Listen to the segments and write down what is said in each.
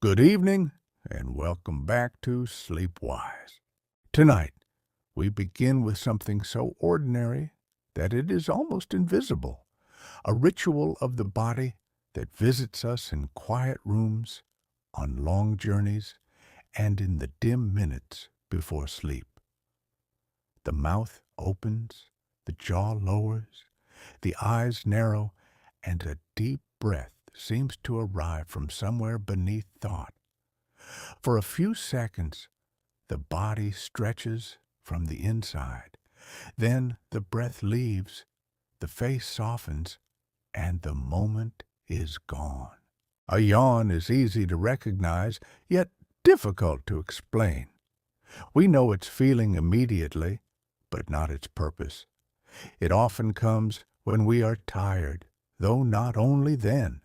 Good evening, and welcome back to SleepWise. Tonight, we begin with something so ordinary that it is almost invisible, a ritual of the body that visits us in quiet rooms, on long journeys, and in the dim minutes before sleep. The mouth opens, the jaw lowers, the eyes narrow, and a deep breath seems to arrive from somewhere beneath thought. For a few seconds, the body stretches from the inside. Then the breath leaves, the face softens, and the moment is gone. A yawn is easy to recognize, yet difficult to explain. We know its feeling immediately, but not its purpose. It often comes when we are tired, though not only then.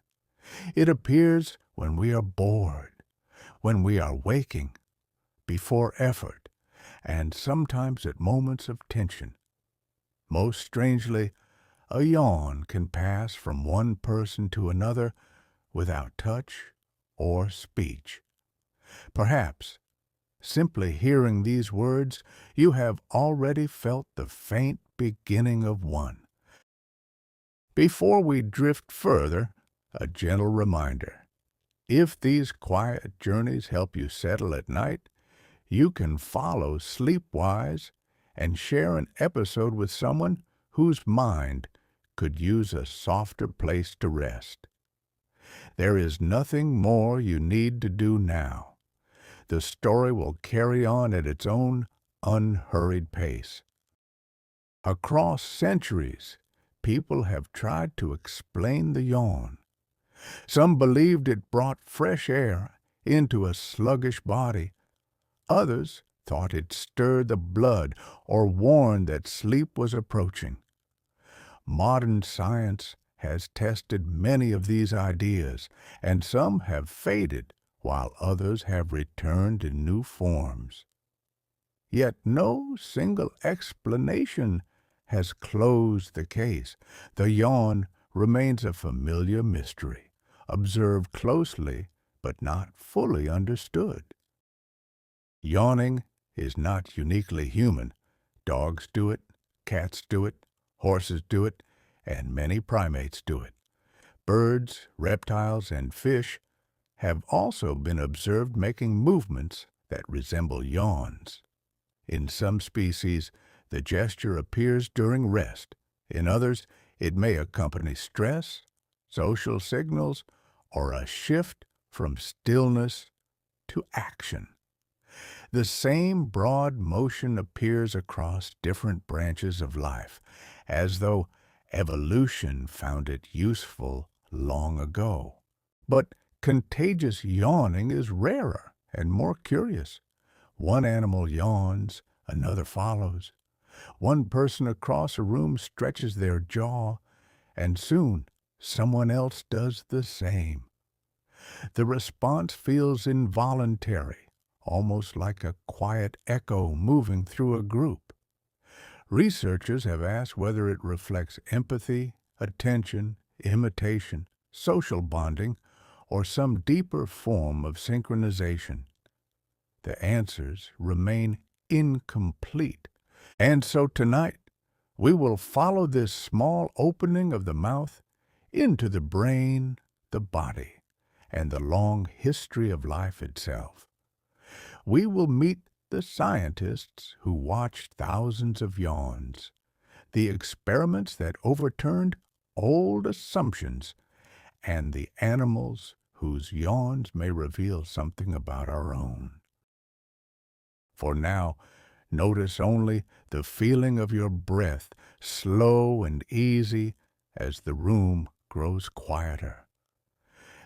It appears when we are bored, when we are waking, before effort, and sometimes at moments of tension. Most strangely, a yawn can pass from one person to another without touch or speech. Perhaps, simply hearing these words, you have already felt the faint beginning of one. Before we drift further, a gentle reminder. If these quiet journeys help you settle at night, you can follow SleepWise and share an episode with someone whose mind could use a softer place to rest. There is nothing more you need to do now. The story will carry on at its own unhurried pace. Across centuries, people have tried to explain the yawn. Some believed it brought fresh air into a sluggish body. Others thought it stirred the blood or warned that sleep was approaching. Modern science has tested many of these ideas, and some have faded while others have returned in new forms. Yet no single explanation has closed the case. The yawn remains a familiar mystery, observed closely but not fully understood. Yawning is not uniquely human. Dogs do it, cats do it, horses do it, and many primates do it. Birds, reptiles, and fish have also been observed making movements that resemble yawns. In some species, the gesture appears during rest. In others, it may accompany stress, social signals, or a shift from stillness to action. The same broad motion appears across different branches of life, as though evolution found it useful long ago. But contagious yawning is rarer and more curious. One animal yawns, another follows. One person across a room stretches their jaw, and soon someone else does the same. The response feels involuntary, almost like a quiet echo moving through a group. Researchers have asked whether it reflects empathy, attention, imitation, social bonding, or some deeper form of synchronization. The answers remain incomplete. And so tonight, we will follow this small opening of the mouth into the brain, the body, and the long history of life itself. We will meet the scientists who watched thousands of yawns, the experiments that overturned old assumptions, and the animals whose yawns may reveal something about our own. For now, notice only the feeling of your breath, slow and easy as the room grows quieter.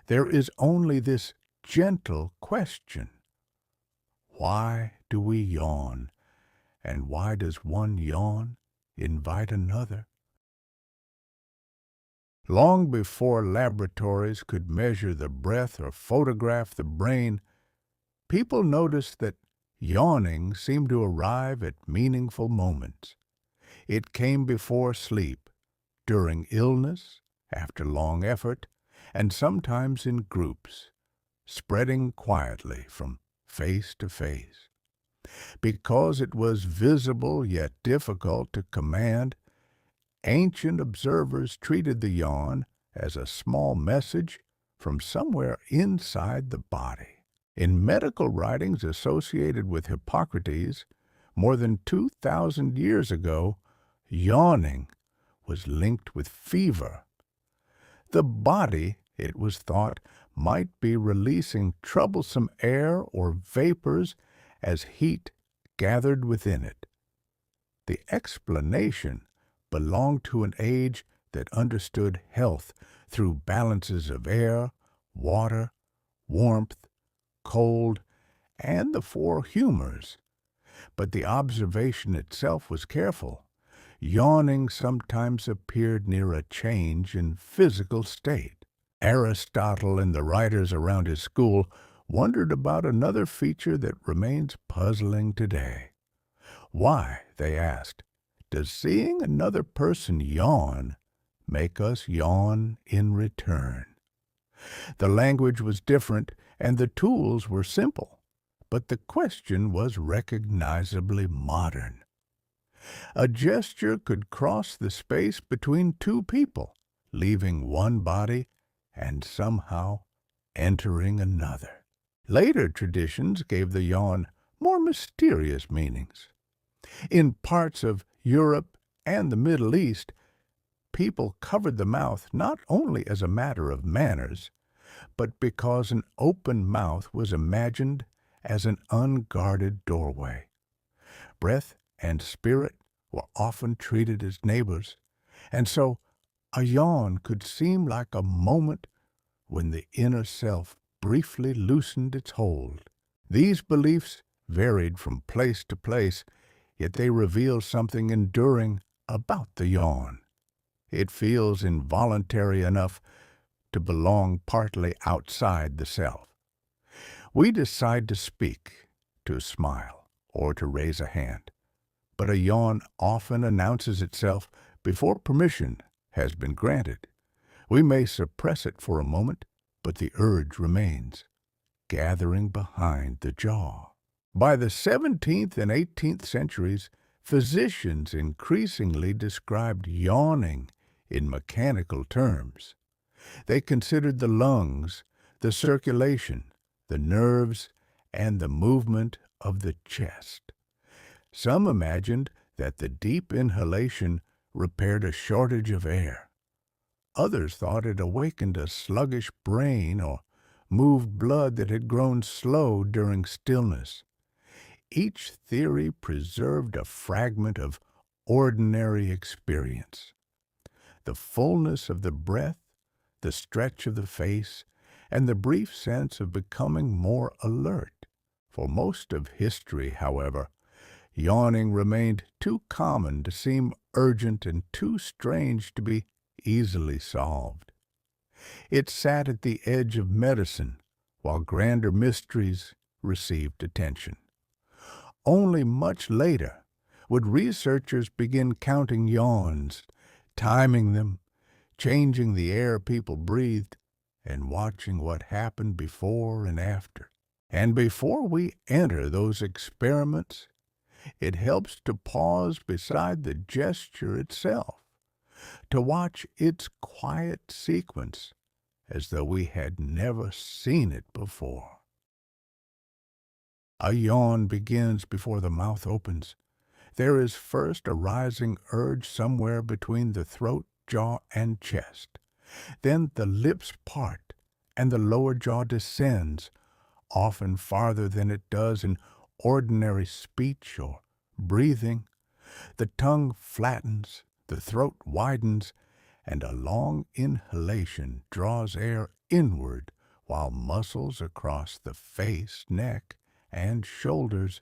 There is only this gentle question. Why do we yawn? And why does one yawn invite another? Long before laboratories could measure the breath or photograph the brain, people noticed that yawning seemed to arrive at meaningful moments. It came before sleep, during illness, after long effort, and sometimes in groups. spreading quietly from face to face. Because it was visible yet difficult to command, ancient observers treated the yawn as a small message from somewhere inside the body. In medical writings associated with Hippocrates, more than 2,000 years ago, yawning was linked with fever. The body, it was thought, might be releasing troublesome air or vapors as heat gathered within it. The explanation belonged to an age that understood health through balances of air, water, warmth, cold, and the four humors. But the observation itself was careful. Yawning sometimes appeared near a change in physical state. Aristotle and the writers around his school wondered about another feature that remains puzzling today. Why, they asked, does seeing another person yawn make us yawn in return? The language was different and the tools were simple, but the question was recognizably modern. A gesture could cross the space between two people, leaving one body and somehow entering another. Later traditions gave the yawn more mysterious meanings. In parts of Europe and the Middle East, people covered the mouth not only as a matter of manners, but because an open mouth was imagined as an unguarded doorway. Breath and spirit were often treated as neighbors, and so a yawn could seem like a moment when the inner self briefly loosened its hold. These beliefs varied from place to place, yet they reveal something enduring about the yawn. It feels involuntary enough to belong partly outside the self. We decide to speak, to smile, or to raise a hand, but a yawn often announces itself before permission has been granted. We may suppress it for a moment, but the urge remains, gathering behind the jaw. By the 17th and 18th centuries, physicians increasingly described yawning in mechanical terms. They considered the lungs, the circulation, the nerves, and the movement of the chest. Some imagined that the deep inhalation repaired a shortage of air. Others thought it awakened a sluggish brain or moved blood that had grown slow during stillness. Each theory preserved a fragment of ordinary experience. The fullness of the breath, the stretch of the face, and the brief sense of becoming more alert. For most of history, however, yawning remained too common to seem urgent and too strange to be easily solved. It sat at the edge of medicine, while grander mysteries received attention. Only much later would researchers begin counting yawns, timing them, changing the air people breathed, and watching what happened before and after. And before we enter those experiments, it helps to pause beside the gesture itself, to watch its quiet sequence as though we had never seen it before. A yawn begins before the mouth opens. There is first a rising urge somewhere between the throat, jaw, and chest. Then the lips part, and the lower jaw descends, often farther than it does in ordinary speech or breathing. The tongue flattens, the throat widens, and a long inhalation draws air inward while muscles across the face, neck, and shoulders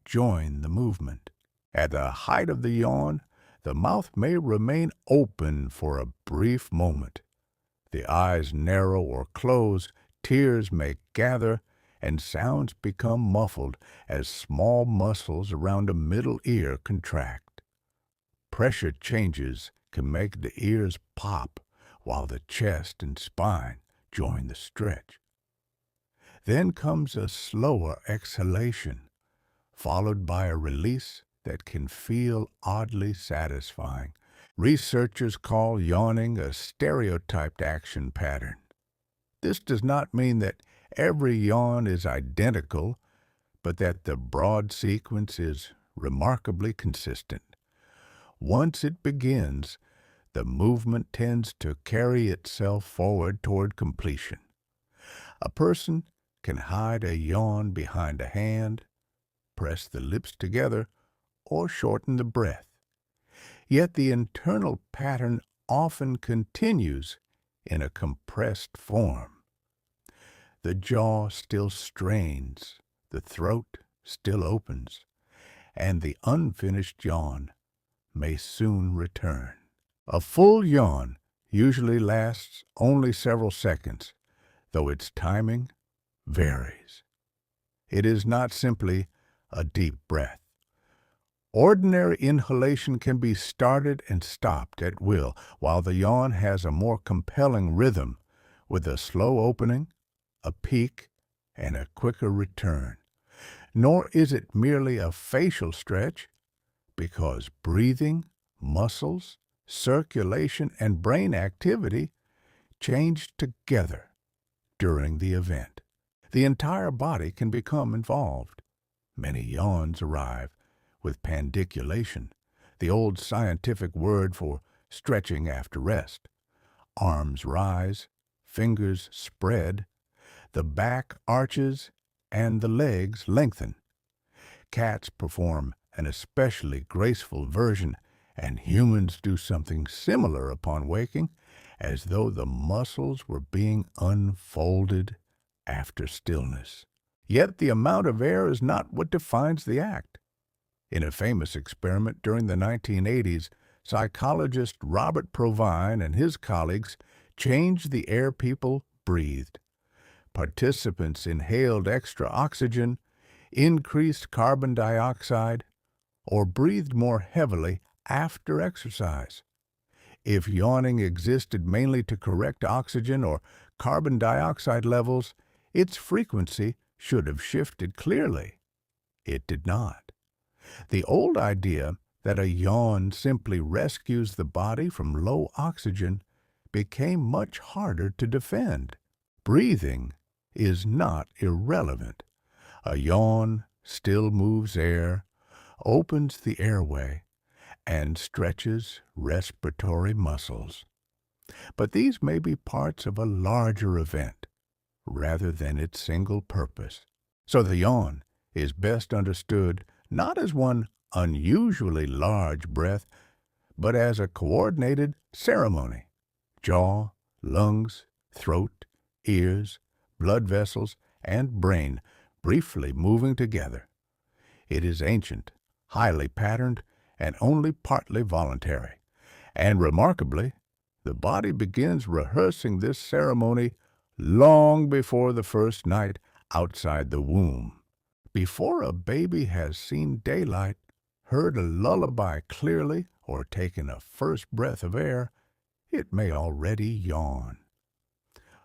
join the movement. At the height of the yawn, the mouth may remain open for a brief moment. The eyes narrow or close, tears may gather, and sounds become muffled as small muscles around a middle ear contract. Pressure changes can make the ears pop while the chest and spine join the stretch. Then comes a slower exhalation, followed by a release that can feel oddly satisfying. Researchers call yawning a stereotyped action pattern. This does not mean that every yawn is identical, but that the broad sequence is remarkably consistent. Once it begins, the movement tends to carry itself forward toward completion. A person can hide a yawn behind a hand, press the lips together, or shorten the breath. Yet the internal pattern often continues in a compressed form. The jaw still strains, the throat still opens, and the unfinished yawn may soon return. A full yawn usually lasts only several seconds, though its timing varies. It is not simply a deep breath. Ordinary inhalation can be started and stopped at will, while the yawn has a more compelling rhythm, with a slow opening, a peak, and a quicker return. Nor is it merely a facial stretch, because breathing, muscles, circulation, and brain activity change together during the event. The entire body can become involved. Many yawns arrive with pandiculation, the old scientific word for stretching after rest. Arms rise, fingers spread, the back arches, and the legs lengthen. Cats perform an especially graceful version, and humans do something similar upon waking, as though the muscles were being unfolded after stillness. Yet the amount of air is not what defines the act. In a famous experiment during the 1980s, psychologist Robert Provine and his colleagues changed the air people breathed. Participants inhaled extra oxygen, increased carbon dioxide, or breathed more heavily after exercise. If yawning existed mainly to correct oxygen or carbon dioxide levels, its frequency should have shifted clearly. It did not. The old idea that a yawn simply rescues the body from low oxygen became much harder to defend. Breathing is not irrelevant. A yawn still moves air, opens the airway, and stretches respiratory muscles. But these may be parts of a larger event, rather than its single purpose. So the yawn is best understood not as one unusually large breath, but as a coordinated ceremony. Jaw, lungs, throat, ears, blood vessels, and brain briefly moving together. It is ancient, highly patterned, and only partly voluntary. And remarkably, the body begins rehearsing this ceremony long before the first night outside the womb. Before a baby has seen daylight, heard a lullaby clearly, or taken a first breath of air, it may already yawn.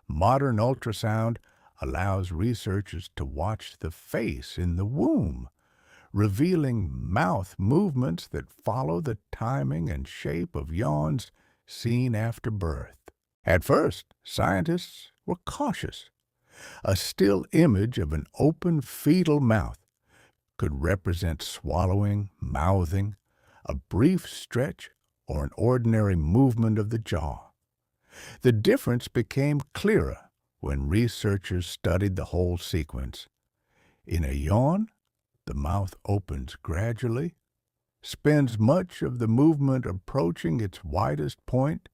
Modern ultrasound allows researchers to watch the face in the womb, revealing mouth movements that follow the timing and shape of yawns seen after birth. At first, scientists were cautious. A still image of an open fetal mouth could represent swallowing, mouthing, a brief stretch, or an ordinary movement of the jaw. The difference became clearer when researchers studied the whole sequence. In a yawn, the mouth opens gradually, spends much of the movement approaching its widest point,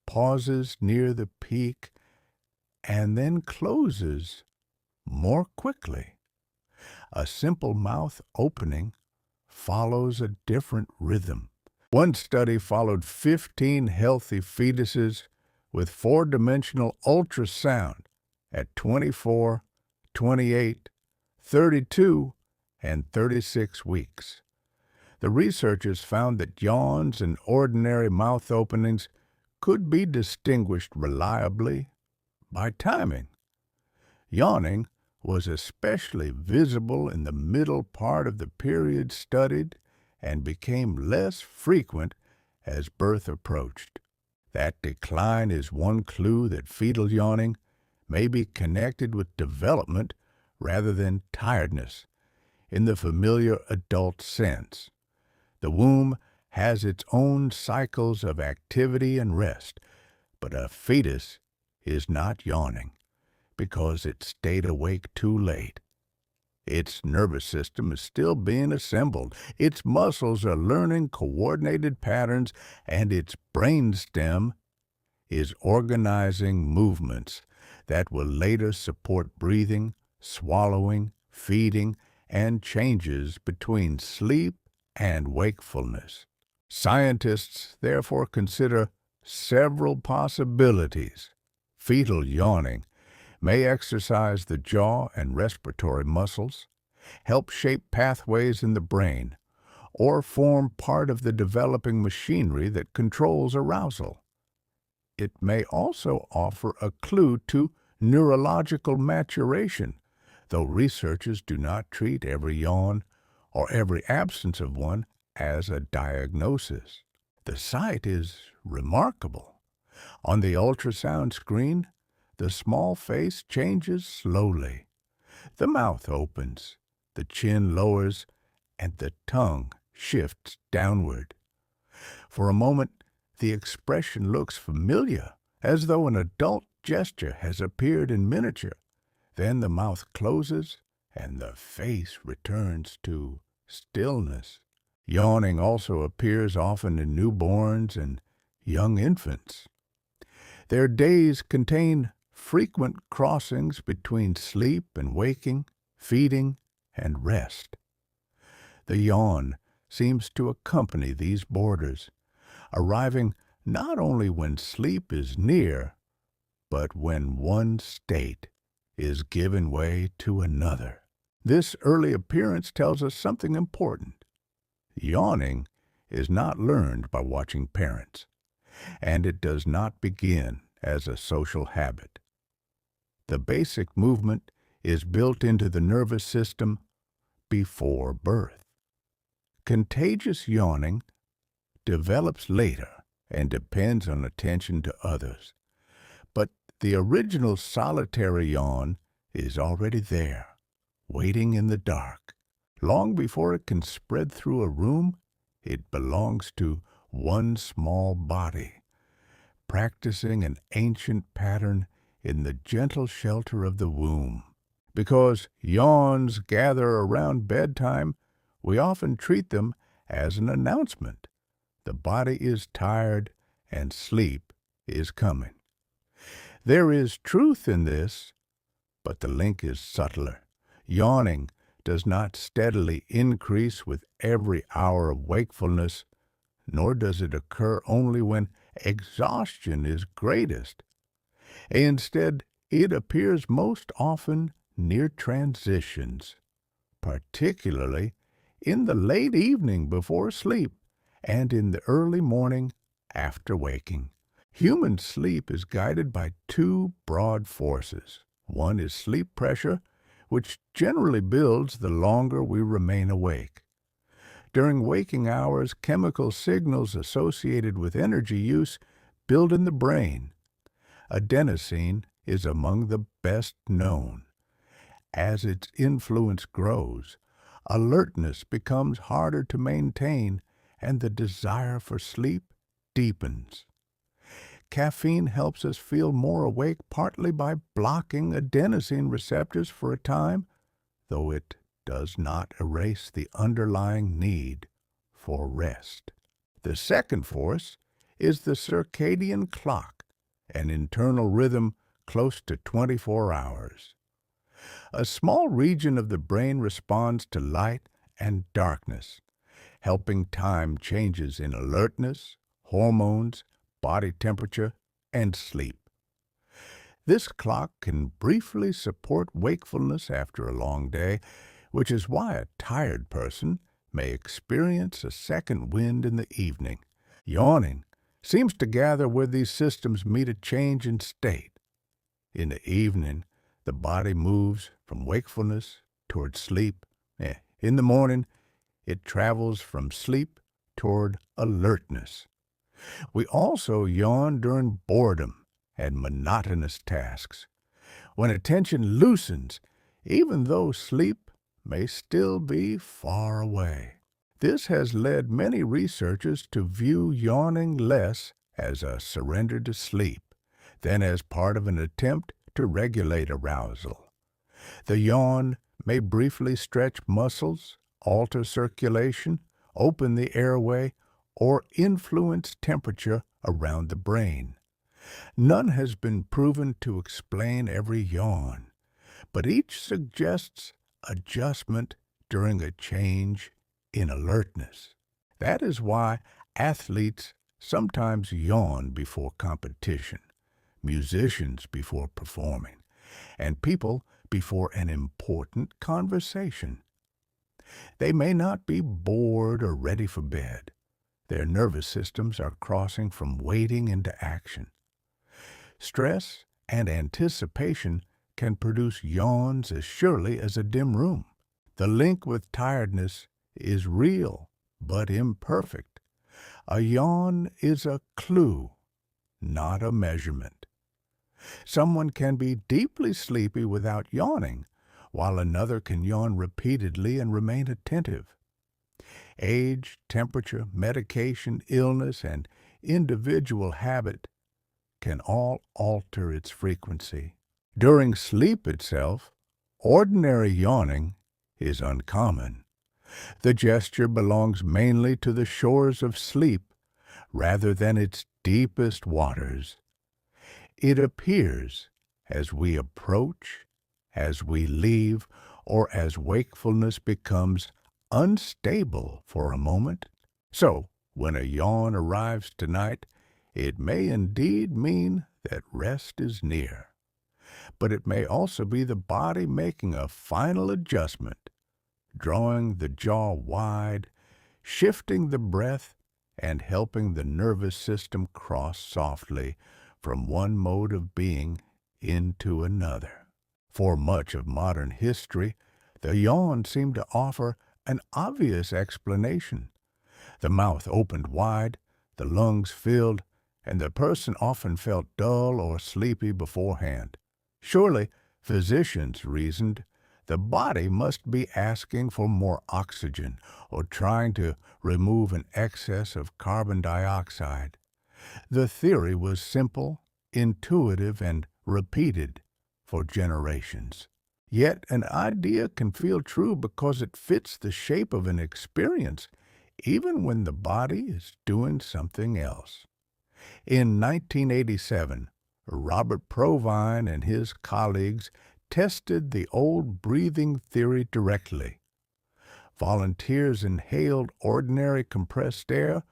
pauses near the peak, and then closes more quickly. A simple mouth opening follows a different rhythm. One study followed 15 healthy fetuses with four-dimensional ultrasound at 24, 28, 32, and 36 weeks. The researchers found that yawns and ordinary mouth openings could be distinguished reliably by timing. Yawning was especially visible in the middle part of the period studied and became less frequent as birth approached. That decline is one clue that fetal yawning may be connected with development rather than tiredness in the familiar adult sense. The womb has its own cycles of activity and rest, but a fetus is not yawning because it stayed awake too late. Its nervous system is still being assembled, its muscles are learning coordinated patterns, and its brainstem is organizing movements that will later support breathing, swallowing, feeding, and changes between sleep and wakefulness. Scientists therefore consider several possibilities. Fetal yawning may exercise the jaw and respiratory muscles, help shape pathways in the brain, or form part of the developing machinery that controls arousal. It may also offer a clue to neurological maturation, though researchers do not treat every yawn or every absence of one as a diagnosis. The sight is remarkable. On the ultrasound screen, the small face changes slowly. The mouth opens, the chin lowers, and the tongue shifts downward. For a moment, the expression looks familiar, as though an adult gesture has appeared in miniature. Then the mouth closes, and the face returns to stillness. Yawning also appears often in newborns and young infants. Their days contain frequent crossings between sleep and waking, feeding and rest. The yawn seems to accompany these borders, arriving not only when sleep is near, but when one state is given way to another. This early appearance tells us something important. Yawning is not learned by watching parents, and it does not begin as a social habit. The basic movement is built into the nervous system before birth. Contagious yawning develops later and depends on attention to others. But the original solitary yawn is already there, waiting in the dark. Long before it can spread through a room, it belongs to one small body, practicing an ancient pattern in the gentle shelter of the womb. Because yawns gather around bedtime, we often treat them as an announcement. The body is tired and sleep is coming. There is truth in this, but the link is subtler. Yawning does not steadily increase with every hour of wakefulness, nor does it occur only when exhaustion is greatest. Instead, it appears most often near transitions, particularly in the late evening before sleep and in the early morning after waking. Human sleep is guided by two broad forces. One is sleep pressure, which generally builds the longer we remain awake. During waking hours, chemical signals associated with energy use build in the brain. Adenosine is among the best known. As its influence grows, alertness becomes harder to maintain and the desire for sleep deepens. Caffeine helps us feel more awake partly by blocking adenosine receptors for a time, though it does not erase the underlying need for rest. The second force is the circadian clock, an internal rhythm close to 24 hours. A small region of the brain responds to light and darkness, helping time changes in alertness, hormones, body temperature, and sleep. This clock can briefly support wakefulness after a long day, which is why a tired person may experience a second wind in the evening. Yawning seems to gather where these systems meet a change in state. In the evening, the body moves from wakefulness toward sleep. In the morning, it travels from sleep toward alertness. We also yawn during boredom and monotonous tasks, when attention loosens, even though sleep may still be far away. This has led many researchers to view yawning less as a surrender to sleep than as part of an attempt to regulate arousal. The yawn may briefly stretch muscles, alter circulation, open the airway, or influence temperature around the brain. None has been proven to explain every yawn, but each suggests adjustment during a change in alertness. That is why athletes sometimes yawn before competition, musicians before performing, and people before an important conversation. They may not be bored or ready for bed. Their nervous systems are crossing from waiting into action. Stress and anticipation can produce yawns as surely as a dim room. The link with tiredness is real, but imperfect. A yawn is a clue, not a measurement. Someone can be deeply sleepy without yawning, while another can yawn repeatedly and remain attentive. Age, temperature, medication, illness, and individual habit can all alter its frequency. During sleep itself, ordinary yawning is uncommon. The gesture belongs mainly to the shores of sleep rather than its deepest waters. It appears as we approach, as we leave, or as wakefulness becomes unstable for a moment. So, when a yawn arrives tonight, it may indeed mean that rest is near. But it may also be the body making a final adjustment, drawing the jaw wide, shifting the breath, and helping the nervous system cross softly from one mode of being into another. For much of modern history, the yawn seemed to offer an obvious explanation. The mouth opened wide, the lungs filled, and the person often felt dull or sleepy beforehand. Surely, physicians reasoned, the body must be asking for more oxygen or trying to remove an excess of carbon dioxide. The theory was simple, intuitive, and repeated for generations. Yet an idea can feel true because it fits the shape of an experience, even when the body is doing something else. In 1987, Robert Provine and his colleagues tested the old breathing theory directly. Volunteers inhaled ordinary compressed air,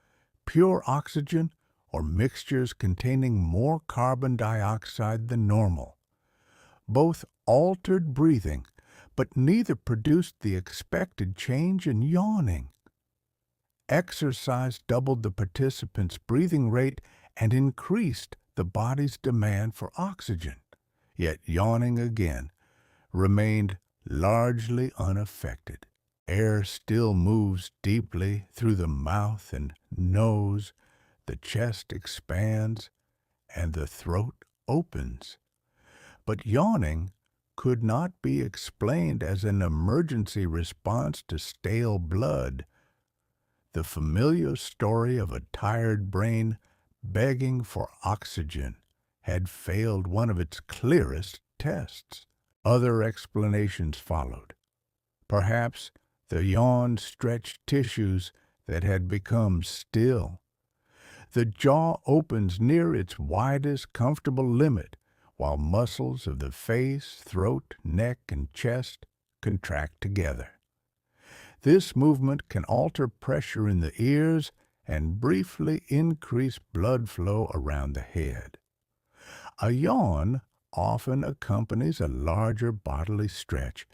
pure oxygen, or mixtures containing more carbon dioxide than normal. Both altered breathing, but neither produced the expected change in yawning. Exercise doubled the participants' breathing rate and increased the body's demand for oxygen. Yet yawning again remained largely unaffected. Air still moves deeply through the mouth and nose, the chest expands, and the throat opens. But yawning could not be explained as an emergency response to stale blood. The familiar story of a tired brain begging for oxygen had failed one of its clearest tests. Other explanations followed. Perhaps the yawn stretched tissues that had become still. The jaw opens near its widest comfortable limit, while muscles of the face, throat, neck, and chest contract together. This movement can alter pressure in the ears and briefly increase blood flow around the head. A yawn often accompanies a larger bodily stretch,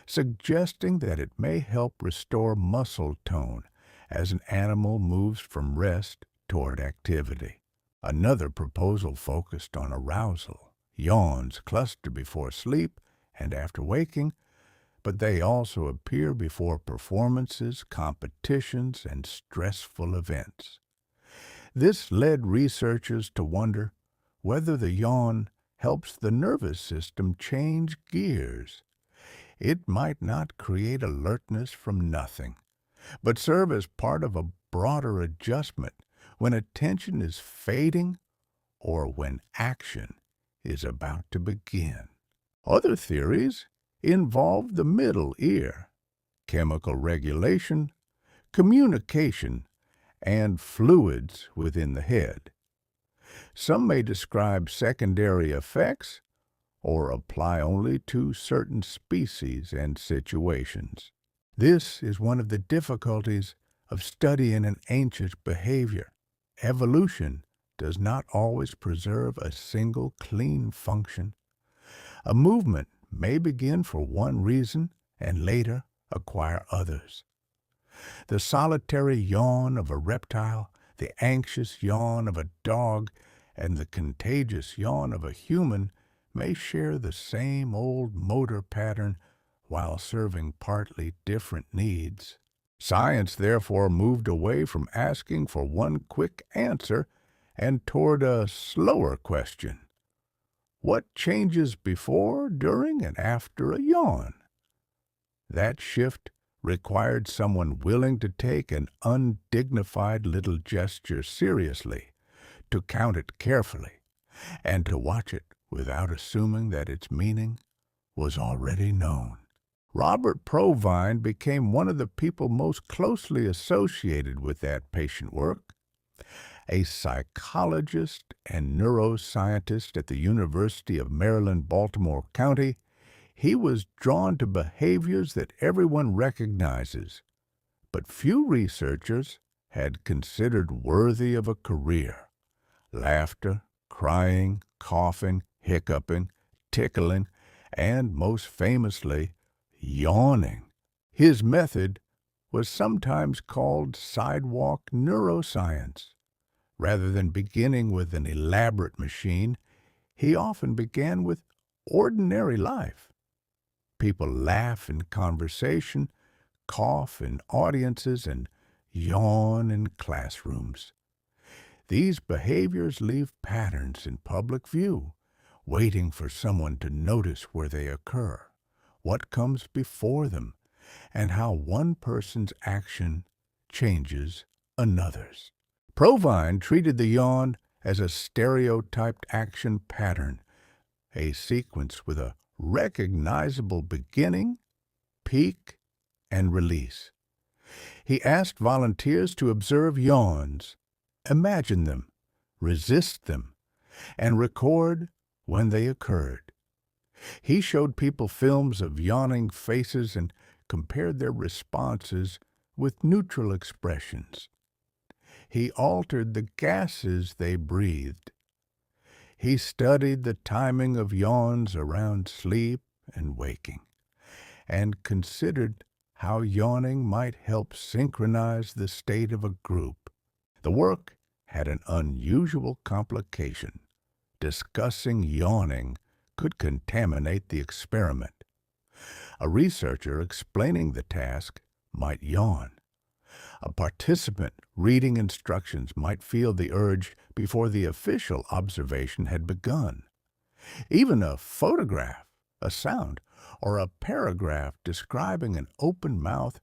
suggesting that it may help restore muscle tone as an animal moves from rest toward activity. Another proposal focused on arousal. Yawns cluster before sleep and after waking, but they also appear before performances, competitions, and stressful events. This led researchers to wonder whether the yawn helps the nervous system change gears. It might not create alertness from nothing, but serve as part of a broader adjustment when attention is fading or when action is about to begin. Other theories involve the middle ear, chemical regulation, communication, and fluids within the head. Some may describe secondary effects or apply only to certain species and situations. This is one of the difficulties of studying an ancient behavior. Evolution does not always preserve a single clean function. A movement may begin for one reason and later acquire others. The solitary yawn of a reptile, the anxious yawn of a dog, and the contagious yawn of a human may share the same old motor pattern while serving partly different needs. Science therefore moved away from asking for one quick answer and toward a slower question. What changes before, during, and after a yawn? That shift required someone willing to take an undignified little gesture seriously, to count it carefully, and to watch it without assuming that its meaning was already known. Robert Provine became one of the people most closely associated with that patient work. A psychologist and neuroscientist at the University of Maryland, Baltimore County, he was drawn to behaviors that everyone recognizes, but few researchers had considered worthy of a career. Laughter, crying, coughing, hiccuping, tickling, and most famously, yawning. His method was sometimes called sidewalk neuroscience. Rather than beginning with an elaborate machine, he often began with ordinary life. People laugh in conversation, cough in audiences, and yawn in classrooms. These behaviors leave patterns in public view, waiting for someone to notice where they occur, what comes before them, and how one person's action changes another's. Provine treated the yawn as a stereotyped action pattern, a sequence with a recognizable beginning, peak, and release. He asked volunteers to observe yawns, imagine them, resist them, and record when they occurred. He showed people films of yawning faces and compared their responses with neutral expressions. He altered the gases they breathed. He studied the timing of yawns around sleep and waking, and considered how yawning might help synchronize the state of a group. The work had an unusual complication. Discussing yawning could contaminate the experiment. A researcher explaining the task might yawn. A participant reading instructions might feel the urge before the official observation had begun. Even a photograph, a sound, or a paragraph describing an open mouth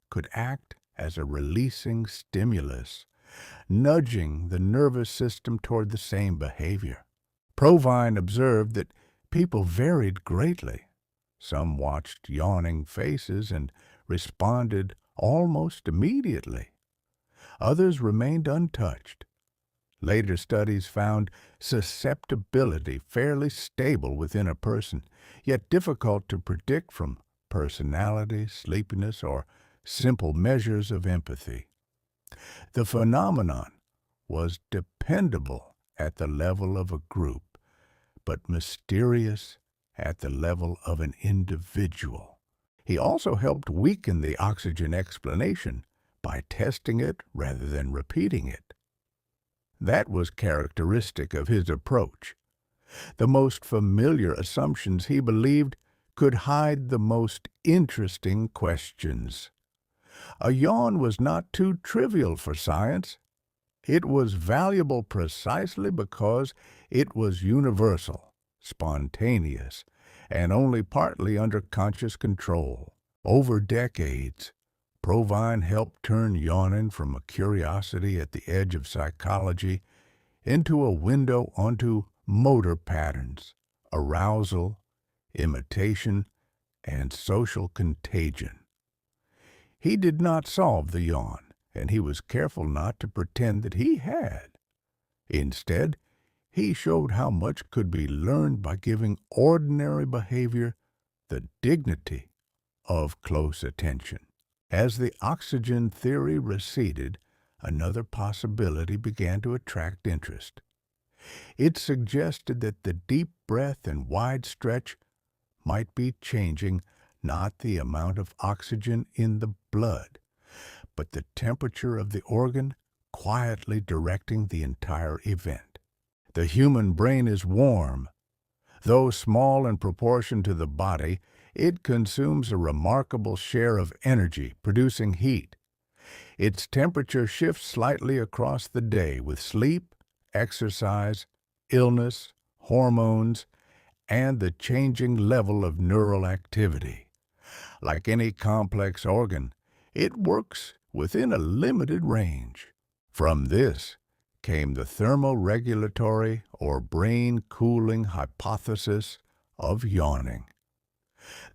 could act as a releasing stimulus, nudging the nervous system toward the same behavior. Provine observed that people varied greatly. Some watched yawning faces and responded almost immediately. Others remained untouched. Later studies found susceptibility fairly stable within a person, yet difficult to predict from personality, sleepiness, or simple measures of empathy. The phenomenon was dependable at the level of a group, but mysterious at the level of an individual. He also helped weaken the oxygen explanation by testing it rather than repeating it. That was characteristic of his approach. The most familiar assumptions he believed could hide the most interesting questions. A yawn was not too trivial for science. It was valuable precisely because it was universal, spontaneous, and only partly under conscious control. Over decades, Provine helped turn yawning from a curiosity at the edge of psychology into a window onto motor patterns, arousal, imitation, and social contagion. He did not solve the yawn, and he was careful not to pretend that he had. Instead, he showed how much could be learned by giving ordinary behavior the dignity of close attention. As the oxygen theory receded, another possibility began to attract interest. It suggested that the deep breath and wide stretch might be changing not the amount of oxygen in the blood, but the temperature of the organ quietly directing the entire event. The human brain is warm. Though small in proportion to the body, it consumes a remarkable share of energy, producing heat. Its temperature shifts slightly across the day with sleep, exercise, illness, hormones, and the changing level of neural activity. Like any complex organ, it works within a limited range. From this came the thermoregulatory or brain cooling hypothesis of yawning.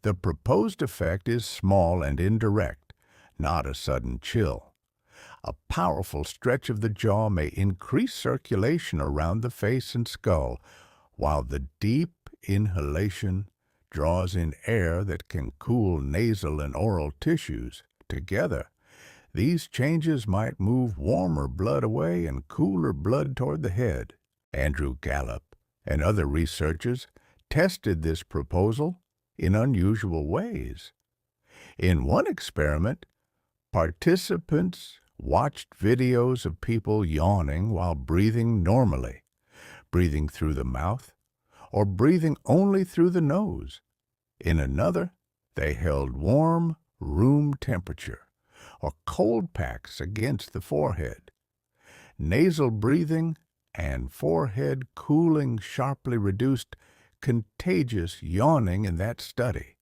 The proposed effect is small and indirect, not a sudden chill. A powerful stretch of the jaw may increase circulation around the face and skull, while the deep inhalation draws in air that can cool nasal and oral tissues. Together, these changes might move warmer blood away and cooler blood toward the head. Andrew Gallup and other researchers tested this proposal in unusual ways. In one experiment, participants watched videos of people yawning while breathing normally, breathing through the mouth, or breathing only through the nose. In another, they held warm room temperature or cold packs against the forehead. Nasal breathing and forehead cooling sharply reduced contagious yawning in that study,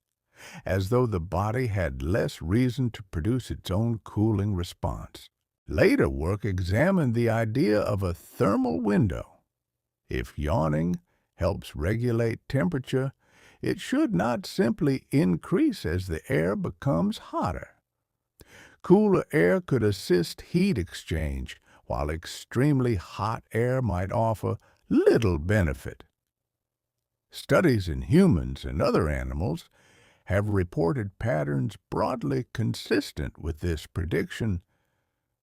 as though the body had less reason to produce its own cooling response. Later work examined the idea of a thermal window. If yawning helps regulate temperature, it should not simply increase as the air becomes hotter. Cooler air could assist heat exchange, while extremely hot air might offer little benefit. Studies in humans and other animals have reported patterns broadly consistent with this prediction,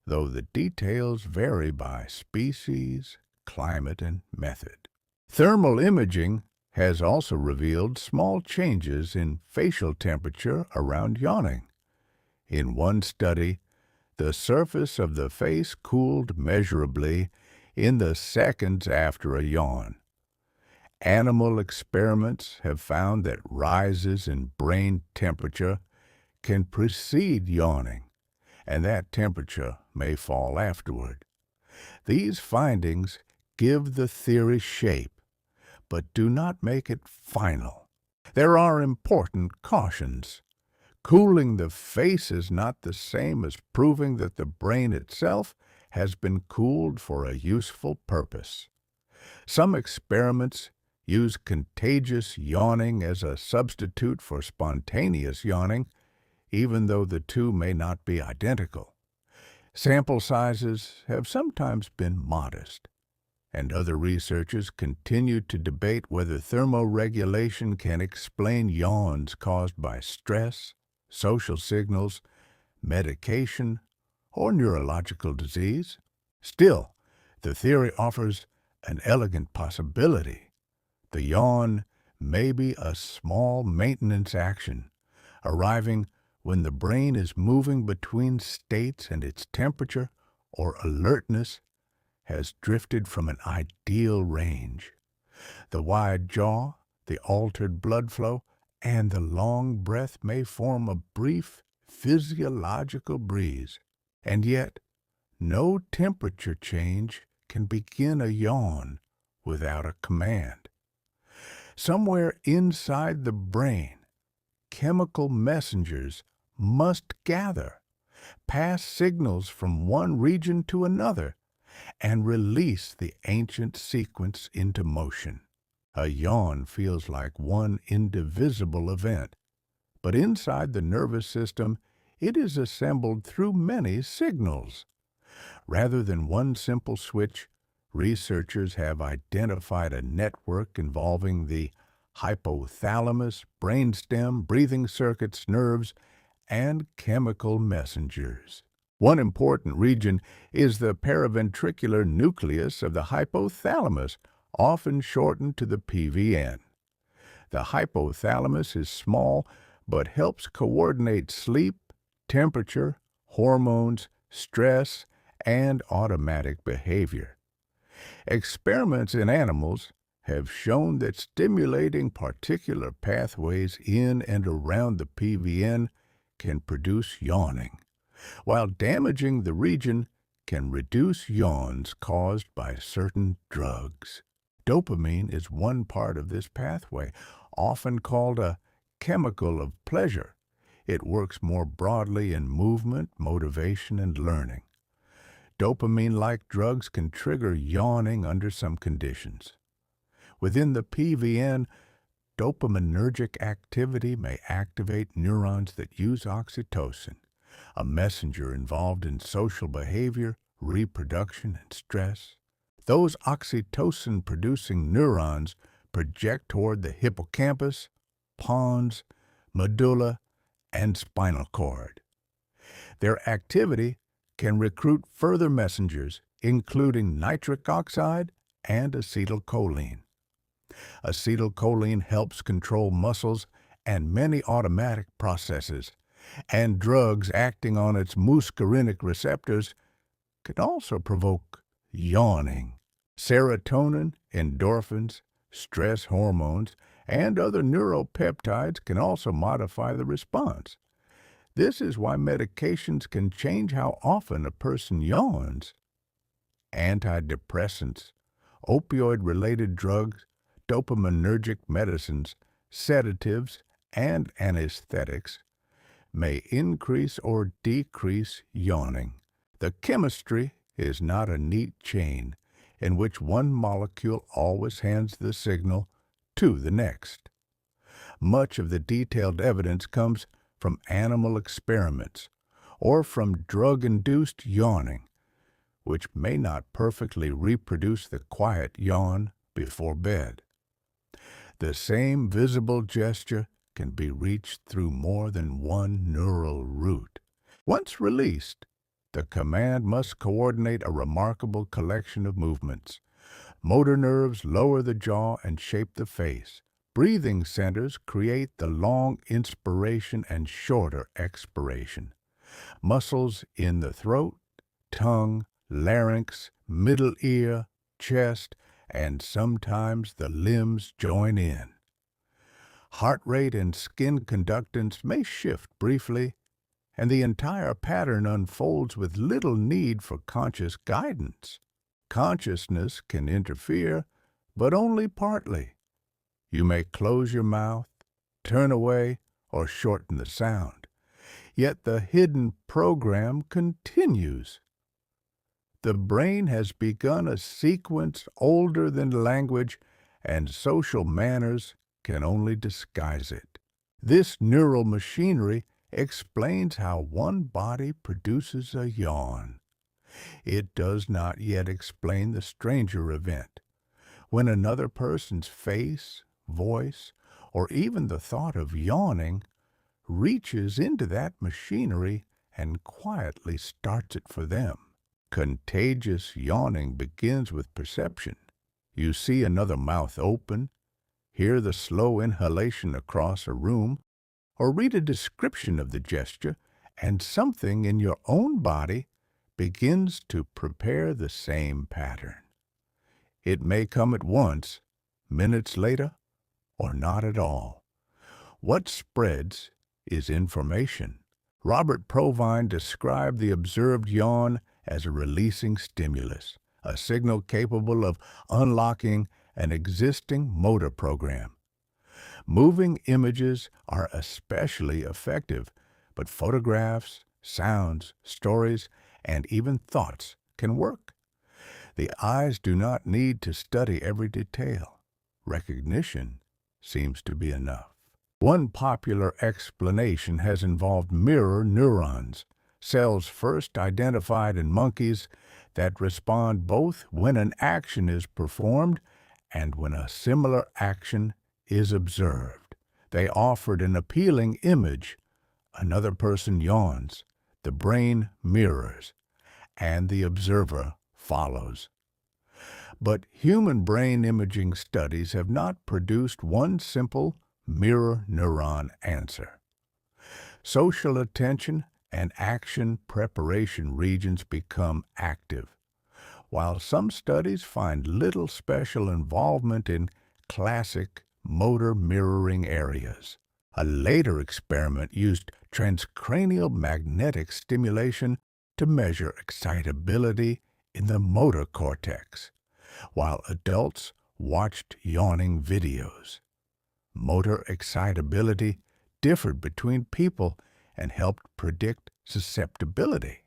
though the details vary by species, climate, and method. Thermal imaging has also revealed small changes in facial temperature around yawning. In one study, the surface of the face cooled measurably in the seconds after a yawn. Animal experiments have found that rises in brain temperature can precede yawning, and that temperature may fall afterward. These findings give the theory shape, but do not make it final. There are important cautions. Cooling the face is not the same as proving that the brain itself has been cooled for a useful purpose. Some experiments use contagious yawning as a substitute for spontaneous yawning, even though the two may not be identical. Sample sizes have sometimes been modest, and other researchers continue to debate whether thermoregulation can explain yawns caused by stress, social signals, medication, or neurological disease. Still, the theory offers an elegant possibility. The yawn may be a small maintenance action, arriving when the brain is moving between states and its temperature or alertness has drifted from an ideal range. The wide jaw, the altered blood flow, and the long breath may form a brief physiological breeze. And yet, no temperature change can begin a yawn without a command. Somewhere inside the brain, chemical messengers must gather, pass signals from one region to another, and release the ancient sequence into motion. A yawn feels like one indivisible event, but inside the nervous system, it is assembled through many signals. Rather than one simple switch, researchers have identified a network involving the hypothalamus, brainstem, breathing circuits, nerves, and chemical messengers. One important region is the paraventricular nucleus of the hypothalamus, often shortened to the PVN. The hypothalamus is small but helps coordinate sleep, temperature, hormones, stress, and automatic behavior. Experiments in animals have shown that stimulating particular pathways in and around the PVN can produce yawning, while damaging the region can reduce yawns caused by certain drugs. Dopamine is one part of this pathway, often called a chemical of pleasure. It works more broadly in movement, motivation, and learning. Dopamine-like drugs can trigger yawning under some conditions. Within the PVN, dopaminergic activity may activate neurons that use oxytocin, a messenger involved in social behavior, reproduction, and stress. Those oxytocin-producing neurons project toward the hippocampus, pons, medulla, and spinal cord. Their activity can recruit further messengers, including nitric oxide and acetylcholine. Acetylcholine helps control muscles and many automatic processes, and drugs acting on its muscarinic receptors can also provoke yawning. Serotonin, endorphins, stress hormones, and other neuropeptides can also modify the response. This is why medications can change how often a person yawns. Antidepressants, opioid-related drugs, dopaminergic medicines, sedatives, and anesthetics may increase or decrease yawning. The chemistry is not a neat chain in which one molecule always hands the signal to the next. Much of the detailed evidence comes from animal experiments or from drug-induced yawning, which may not perfectly reproduce the quiet yawn before bed. The same visible gesture can be reached through more than one neural route. Once released, the command must coordinate a remarkable collection of movements. Motor nerves lower the jaw and shape the face. Breathing centers create the long inspiration and shorter expiration. Muscles in the throat, tongue, larynx, middle ear, chest, and sometimes the limbs join in. Heart rate and skin conductance may shift briefly, and the entire pattern unfolds with little need for conscious guidance. Consciousness can interfere, but only partly. You may close your mouth, turn away, or shorten the sound. Yet the hidden program continues. The brain has begun a sequence older than language, and social manners can only disguise it. This neural machinery explains how one body produces a yawn. It does not yet explain the stranger event, when another person's face, voice, or even the thought of yawning reaches into that machinery and quietly starts it for them. Contagious yawning begins with perception. You see another mouth open, hear the slow inhalation across a room, or read a description of the gesture, and something in your own body begins to prepare the same pattern. It may come at once, minutes later, or not at all. What spreads is information. Robert Provine described the observed yawn as a releasing stimulus, a signal capable of unlocking an existing motor program. Moving images are especially effective, but photographs, sounds, stories, and even thoughts can work. The eyes do not need to study every detail. Recognition seems to be enough. One popular explanation has involved mirror neurons, cells first identified in monkeys that respond both when an action is performed and when a similar action is observed. They offered an appealing image. Another person yawns, the brain mirrors, and the observer follows. But human brain imaging studies have not produced one simple mirror neuron answer. Social attention and action preparation regions become active, while some studies find little special involvement in classic motor mirroring areas. A later experiment used transcranial magnetic stimulation to measure excitability in the motor cortex, while adults watched yawning videos. Motor excitability differed between people and helped predict susceptibility.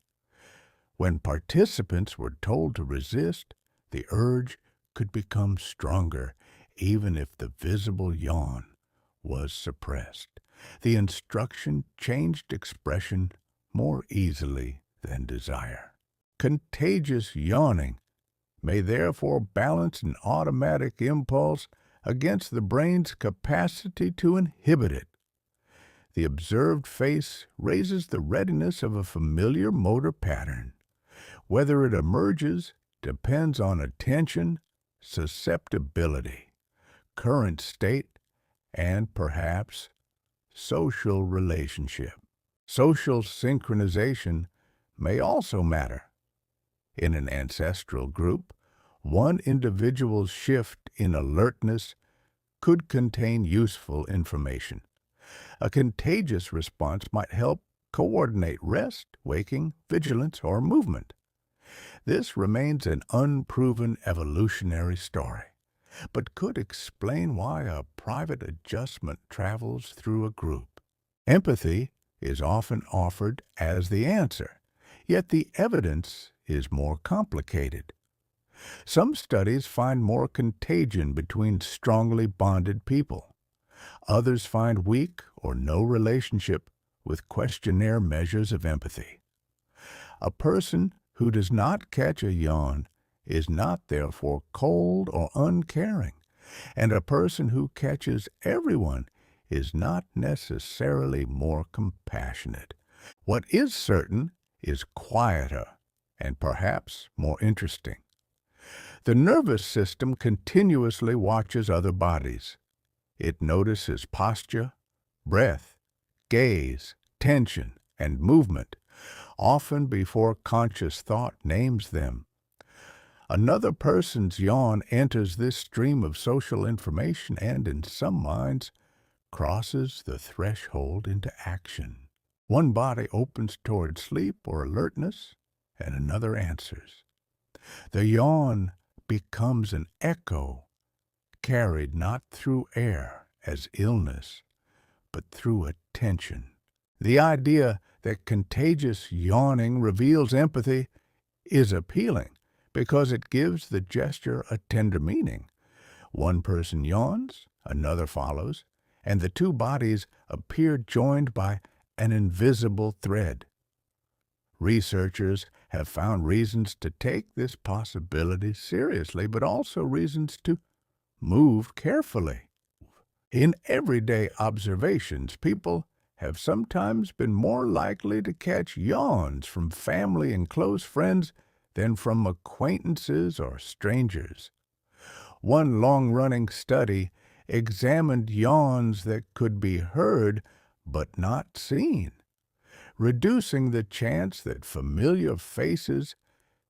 When participants were told to resist, the urge could become stronger, even if the visible yawn was suppressed. The instruction changed expression more easily than desire. Contagious yawning may therefore balance an automatic impulse against the brain's capacity to inhibit it. The observed face raises the readiness of a familiar motor pattern. Whether it emerges depends on attention, susceptibility, current state, and perhaps social relationship. Social synchronization may also matter. In an ancestral group, one individual's shift in alertness could contain useful information. A contagious response might help coordinate rest, waking, vigilance, or movement. This remains an unproven evolutionary story, but could explain why a private adjustment travels through a group. Empathy is often offered as the answer, yet the evidence is more complicated. Some studies find more contagion between strongly bonded people. Others find weak or no relationship with questionnaire measures of empathy. A person who does not catch a yawn is not therefore cold or uncaring, and a person who catches everyone is not necessarily more compassionate. What is certain is quieter and perhaps more interesting. The nervous system continuously watches other bodies. It notices posture, breath, gaze, tension, and movement, often before conscious thought names them. Another person's yawn enters this stream of social information and, in some minds, crosses the threshold into action. One body opens toward sleep or alertness, and another answers. The yawn becomes an echo, carried not through air as illness, but through attention. The idea that contagious yawning reveals empathy is appealing because it gives the gesture a tender meaning. One person yawns, another follows, and the two bodies appear joined by an invisible thread. Researchers have found reasons to take this possibility seriously, but also reasons to move carefully. In everyday observations, people have sometimes been more likely to catch yawns from family and close friends than from acquaintances or strangers. One long-running study examined yawns that could be heard but not seen, reducing the chance that familiar faces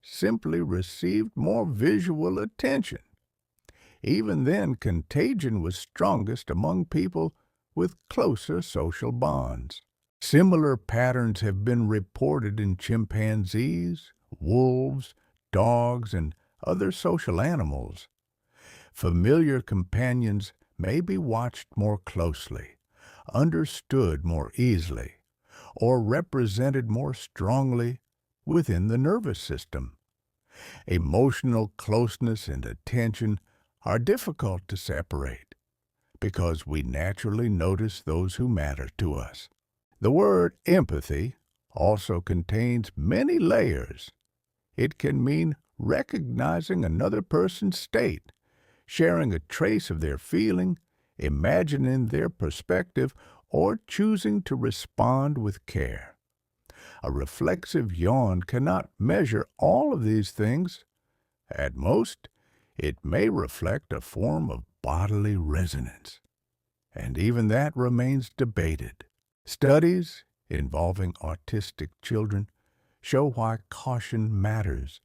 simply received more visual attention. Even then, contagion was strongest among people with closer social bonds. Similar patterns have been reported in chimpanzees, wolves, dogs, and other social animals. Familiar companions may be watched more closely, understood more easily, or represented more strongly within the nervous system. Emotional closeness and attention are difficult to separate because we naturally notice those who matter to us. The word empathy also contains many layers. It can mean recognizing another person's state, sharing a trace of their feeling, imagining their perspective, or choosing to respond with care. A reflexive yawn cannot measure all of these things. At most, it may reflect a form of bodily resonance, and even that remains debated. Studies involving autistic children show why caution matters.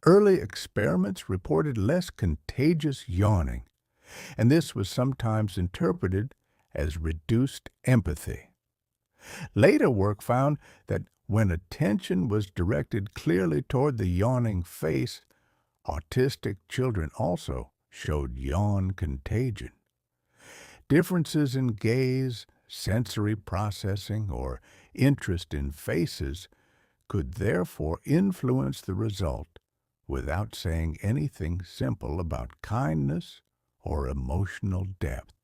Early experiments reported less contagious yawning, and this was sometimes interpreted as reduced empathy. Later work found that when attention was directed clearly toward the yawning face, autistic children also showed yawn contagion. Differences in gaze, sensory processing, or interest in faces could therefore influence the result without saying anything simple about kindness or emotional depth.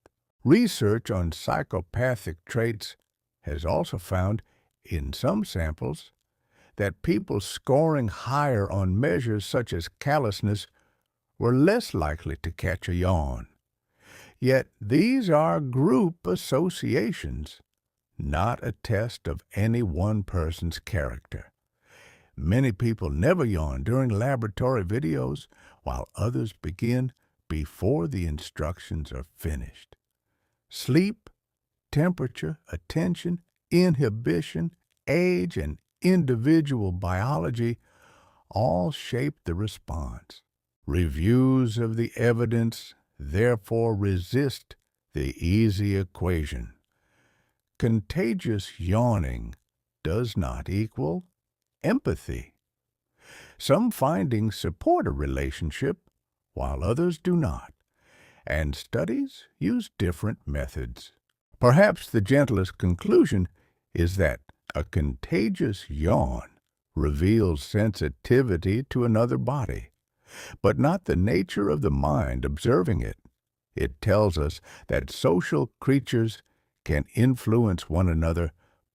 Research on psychopathic traits has also found, in some samples, that people scoring higher on measures such as callousness were less likely to catch a yawn. Yet these are group associations, not a test of any one person's character. Many people never yawn during laboratory videos, while others begin before the instructions are finished. Sleep, temperature, attention, inhibition, age, and individual biology all shape the response. Reviews of the evidence therefore resist the easy equation. Contagious yawning does not equal empathy. Some findings support a relationship, while others do not, and studies use different methods. Perhaps the gentlest conclusion is that a contagious yawn reveals sensitivity to another body, but not the nature of the mind observing it. It tells us that social creatures can influence one another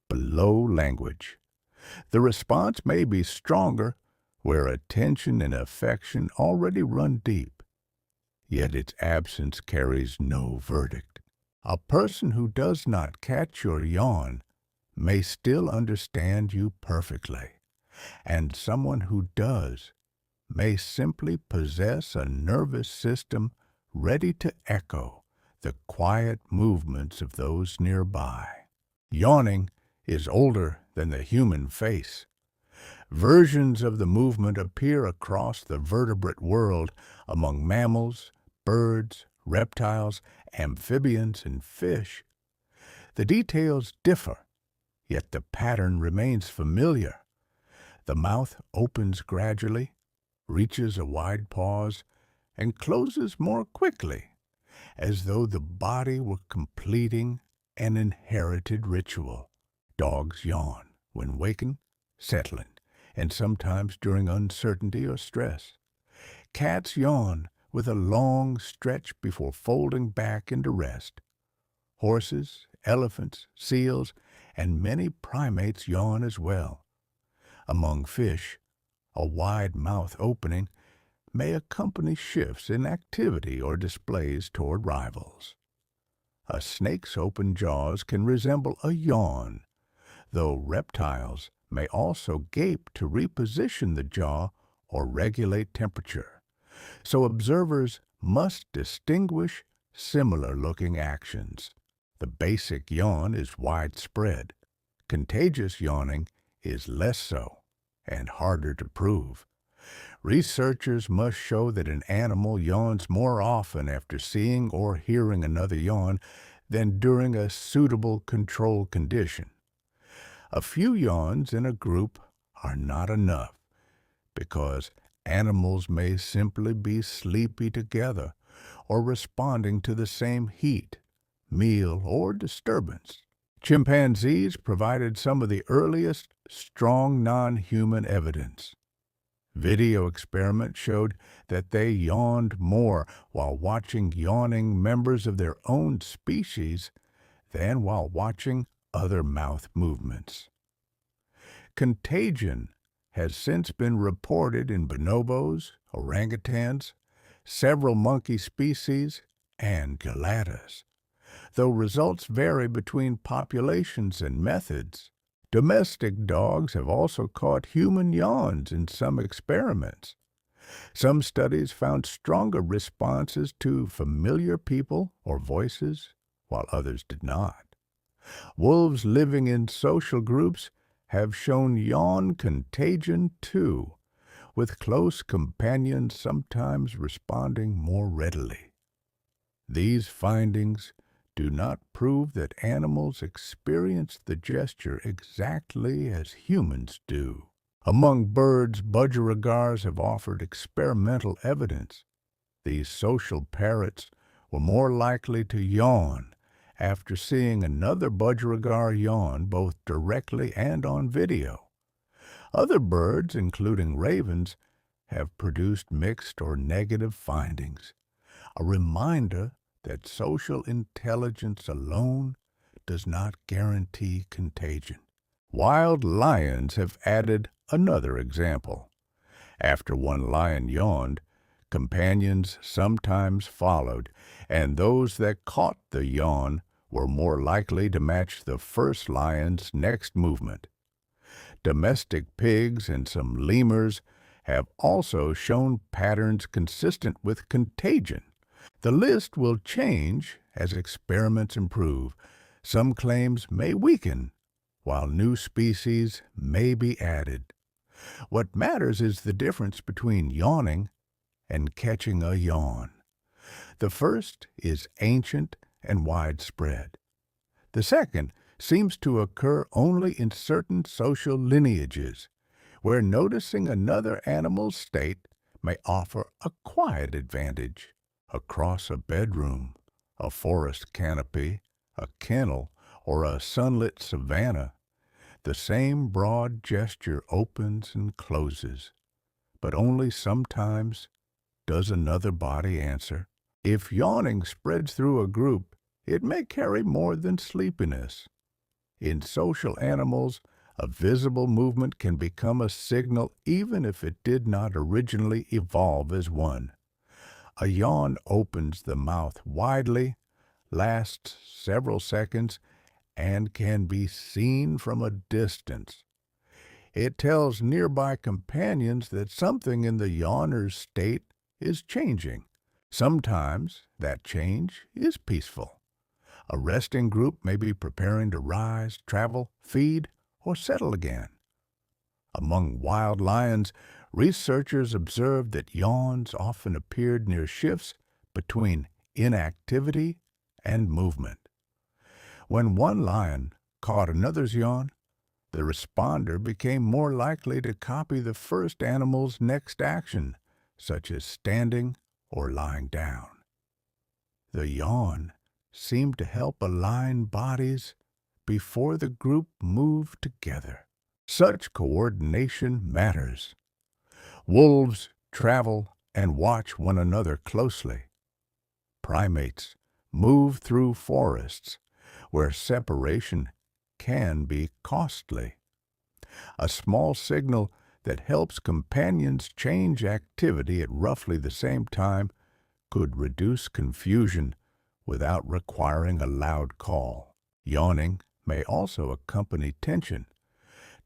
below language. The response may be stronger where attention and affection already run deep, yet its absence carries no verdict. A person who does not catch your yawn may still understand you perfectly, and someone who does may simply possess a nervous system ready to echo the quiet movements of those nearby. Yawning is older than the human face. Versions of the movement appear across the vertebrate world among mammals, birds, reptiles, amphibians, and fish. The details differ, yet the pattern remains familiar. The mouth opens gradually, reaches a wide pause, and closes more quickly, as though the body were completing an inherited ritual. Dogs yawn when wakened, settling, and sometimes during uncertainty or stress. Cats yawn with a long stretch before folding back into rest. Horses, elephants, seals, and many primates yawn as well. Among fish, a wide mouth opening may accompany shifts in activity or displays toward rivals. A snake's open jaws can resemble a yawn, though reptiles may also gape to reposition the jaw or regulate temperature. So observers must distinguish similar-looking actions. The basic yawn is widespread. Contagious yawning is less so and harder to prove. Researchers must show that an animal yawns more often after seeing or hearing another yawn than during a suitable control condition. A few yawns in a group are not enough because animals may simply be sleepy together or responding to the same heat, meal, or disturbance. Chimpanzees provided some of the earliest strong non-human evidence. Video experiments showed that they yawned more while watching yawning members of their own species than while watching other mouth movements. Contagion has since been reported in bonobos, orangutans, several monkey species, and geladas. Though results vary between populations and methods, domestic dogs have also caught human yawns in some experiments. Some studies found stronger responses to familiar people or voices, while others did not. Wolves living in social groups have shown yawn contagion too, with close companions sometimes responding more readily. These findings do not prove that animals experience the gesture exactly as humans do. Among birds, budgerigars have offered experimental evidence. These social parrots were more likely to yawn after seeing another budgerigar yawn both directly and on video. Other birds, including ravens, have produced mixed or negative findings, a reminder that social intelligence alone does not guarantee contagion. Wild lions have added another example. After one lion yawned, companions sometimes followed, and those that caught the yawn were more likely to match the first lion's next movement. Domestic pigs and some lemurs have also shown patterns consistent with contagion. The list will change as experiments improve. Some claims may weaken, while new species may be added. What matters is the difference between yawning and catching a yawn. The first is ancient and widespread. The second seems to occur only in certain social lineages, where noticing another animal's state may offer a quiet advantage. Across a bedroom, a forest canopy, a kennel, or a sunlit savanna, the same broad gesture opens and closes, but only sometimes does another body answer. If yawning spreads through a group, it may carry more than sleepiness. In social animals, a visible movement can become a signal even if it did not originally evolve as one. A yawn opens the mouth widely, lasts several seconds, and can be seen from a distance. It tells nearby companions that something in the yawner's state is changing. Sometimes that change is peaceful. A resting group may be preparing to rise, travel, feed, or settle again. Among wild lions, researchers observed that yawns often appeared near shifts between inactivity and movement. When one lion caught another's yawn, the responder became more likely to copy the first animal's next action, such as standing or lying down. The yawn seemed to help align bodies before the group moved together. Such coordination matters. Wolves travel and watch one another closely. Primates move through forests where separation can be costly. A small signal that helps companions change activity at roughly the same time could reduce confusion without requiring a loud call. Yawning may also accompany tension.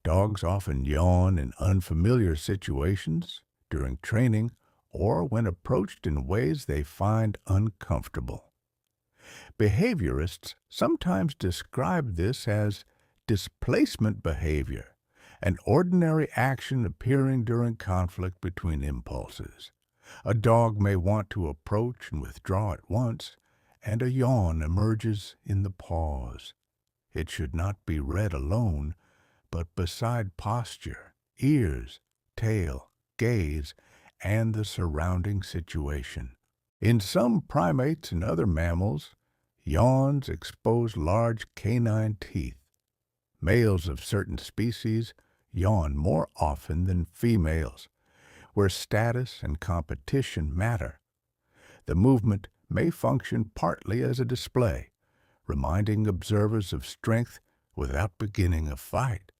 Dogs often yawn in unfamiliar situations, during training, or when approached in ways they find uncomfortable. Behaviorists sometimes describe this as displacement behavior, an ordinary action appearing during conflict between impulses. A dog may want to approach and withdraw at once, and a yawn emerges in the pause. It should not be read alone, but beside posture, ears, tail, gaze, and the surrounding situation. In some primates and other mammals, yawns expose large canine teeth. Males of certain species yawn more often than females, where status and competition matter. The movement may function partly as a display, reminding observers of strength without beginning a fight.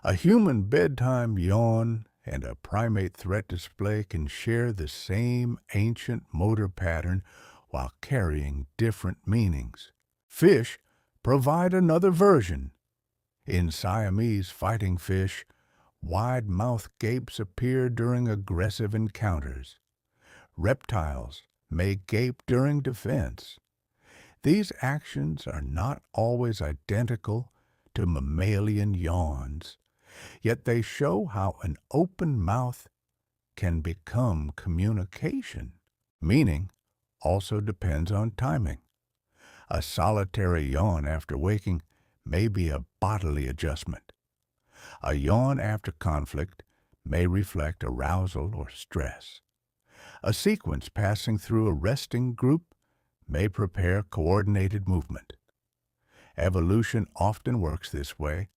A human bedtime yawn and a primate threat display can share the same ancient motor pattern while carrying different meanings. Fish provide another version. In Siamese fighting fish, wide mouth gapes appear during aggressive encounters. Reptiles may gape during defense. These actions are not always identical to mammalian yawns, yet they show how an open mouth can become communication. Meaning also depends on timing. A solitary yawn after waking may be a bodily adjustment. A yawn after conflict may reflect arousal or stress. A sequence passing through a resting group may prepare coordinated movement. Evolution often works this way,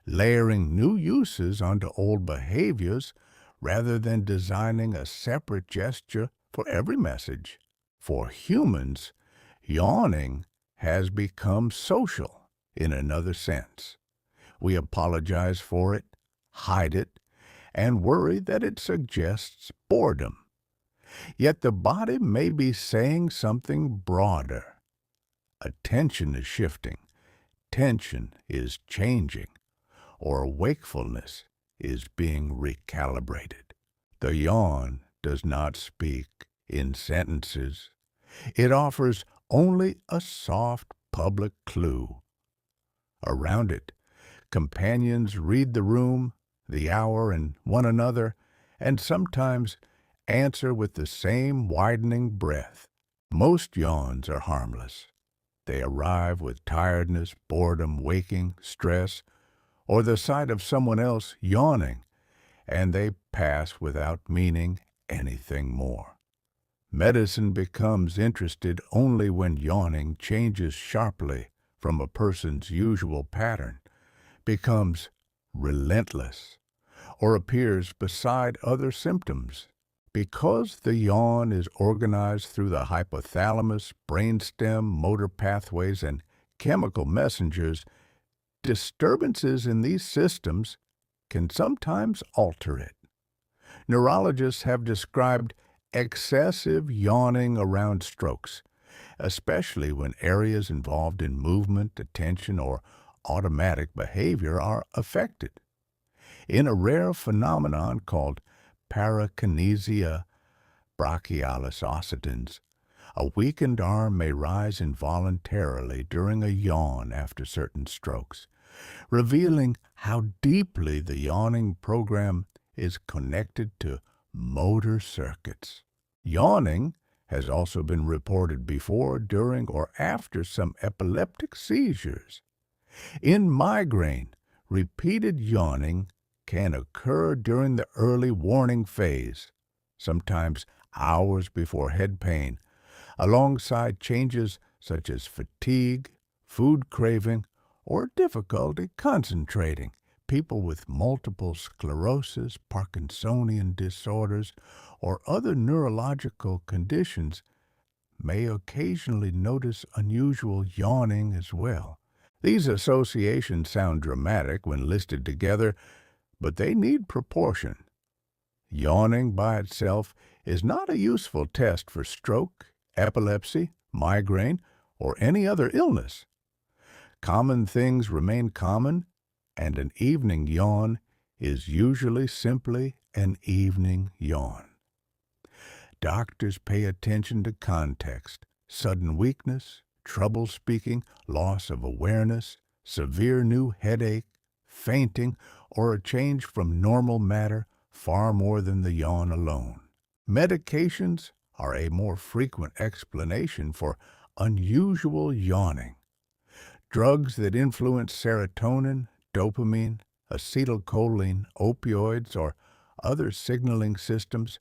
layering new uses onto old behaviors rather than designing a separate gesture for every message. For humans, yawning has become social in another sense. We apologize for it, hide it, and worry that it suggests boredom. Yet the body may be saying something broader. Attention is shifting, tension is changing, or wakefulness is being recalibrated. The yawn does not speak in sentences. It offers only a soft public clue. Around it, companions read the room, the hour, and one another, and sometimes answer with the same widening breath. Most yawns are harmless. They arrive with tiredness, boredom, waking, stress, or the sight of someone else yawning, and they pass without meaning anything more. Medicine becomes interested only when yawning changes sharply from a person's usual pattern, becomes relentless, or appears beside other symptoms. Because the yawn is organized through the hypothalamus, brainstem, motor pathways, and chemical messengers, disturbances in these systems can sometimes alter it. Neurologists have described excessive yawning around strokes, especially when areas involved in movement, attention, or automatic behavior are affected. In a rare phenomenon called parakinesia brachialis occidens, a weakened arm may rise involuntarily during a yawn after certain strokes, revealing how deeply the yawning program is connected to motor circuits. Yawning has also been reported before, during, or after some epileptic seizures. In migraine, repeated yawning can occur during the early warning phase, sometimes hours before head pain, alongside changes such as fatigue, food craving, or difficulty concentrating. People with multiple sclerosis, Parkinsonian disorders, or other neurological conditions may occasionally notice unusual yawning as well. These associations sound dramatic when listed together, but they need proportion. Yawning by itself is not a useful test for stroke, epilepsy, migraine, or any other illness. Common things remain common, and an evening yawn is usually simply an evening yawn. Doctors pay attention to context, sudden weakness, trouble speaking, loss of awareness, severe new headache, fainting, or a change from normal matter far more than the yawn alone. Medications are a more frequent explanation for unusual yawning. Drugs that influence serotonin, dopamine, acetylcholine, opioids, or other signaling systems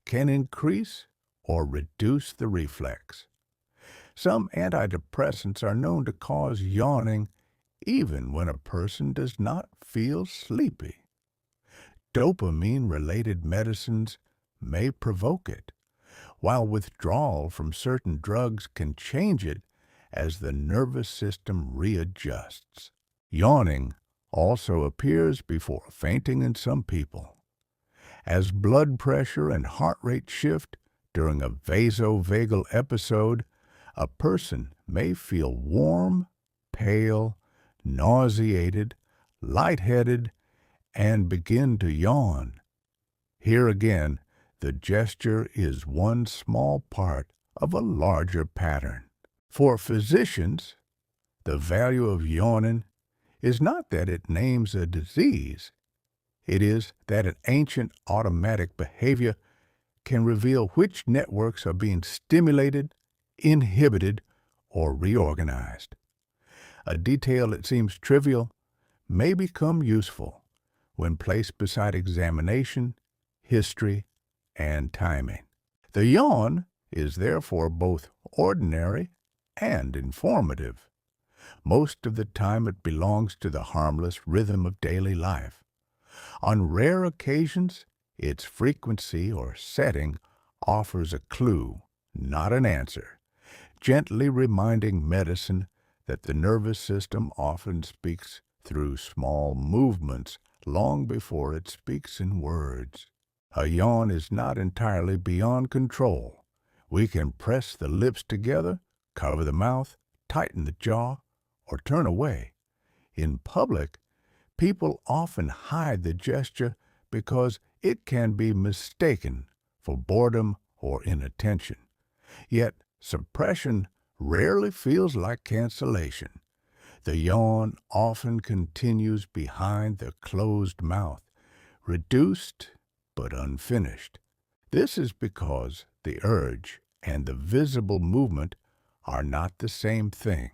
can increase or reduce the reflex. Some antidepressants are known to cause yawning even when a person does not feel sleepy. Dopamine-related medicines may provoke it, while withdrawal from certain drugs can change it as the nervous system readjusts. Yawning also appears before fainting in some people. As blood pressure and heart rate shift during a vasovagal episode, a person may feel warm, pale, nauseated, lightheaded, and begin to yawn. Here again, the gesture is one small part of a larger pattern. For physicians, the value of yawning is not that it names a disease. It is that an ancient automatic behavior can reveal which networks are being stimulated, inhibited, or reorganized. A detail that seems trivial may become useful when placed beside examination, history, and timing. The yawn is therefore both ordinary and informative. Most of the time it belongs to the harmless rhythm of daily life. On rare occasions, its frequency or setting offers a clue, not an answer, gently reminding medicine that the nervous system often speaks through small movements long before it speaks in words. A yawn is not entirely beyond control. We can press the lips together, cover the mouth, tighten the jaw, or turn away. In public, people often hide the gesture because it can be mistaken for boredom or inattention. Yet, suppression rarely feels like cancellation. The yawn often continues behind the closed mouth, reduced but unfinished. This is because the urge and the visible movement are not the same thing.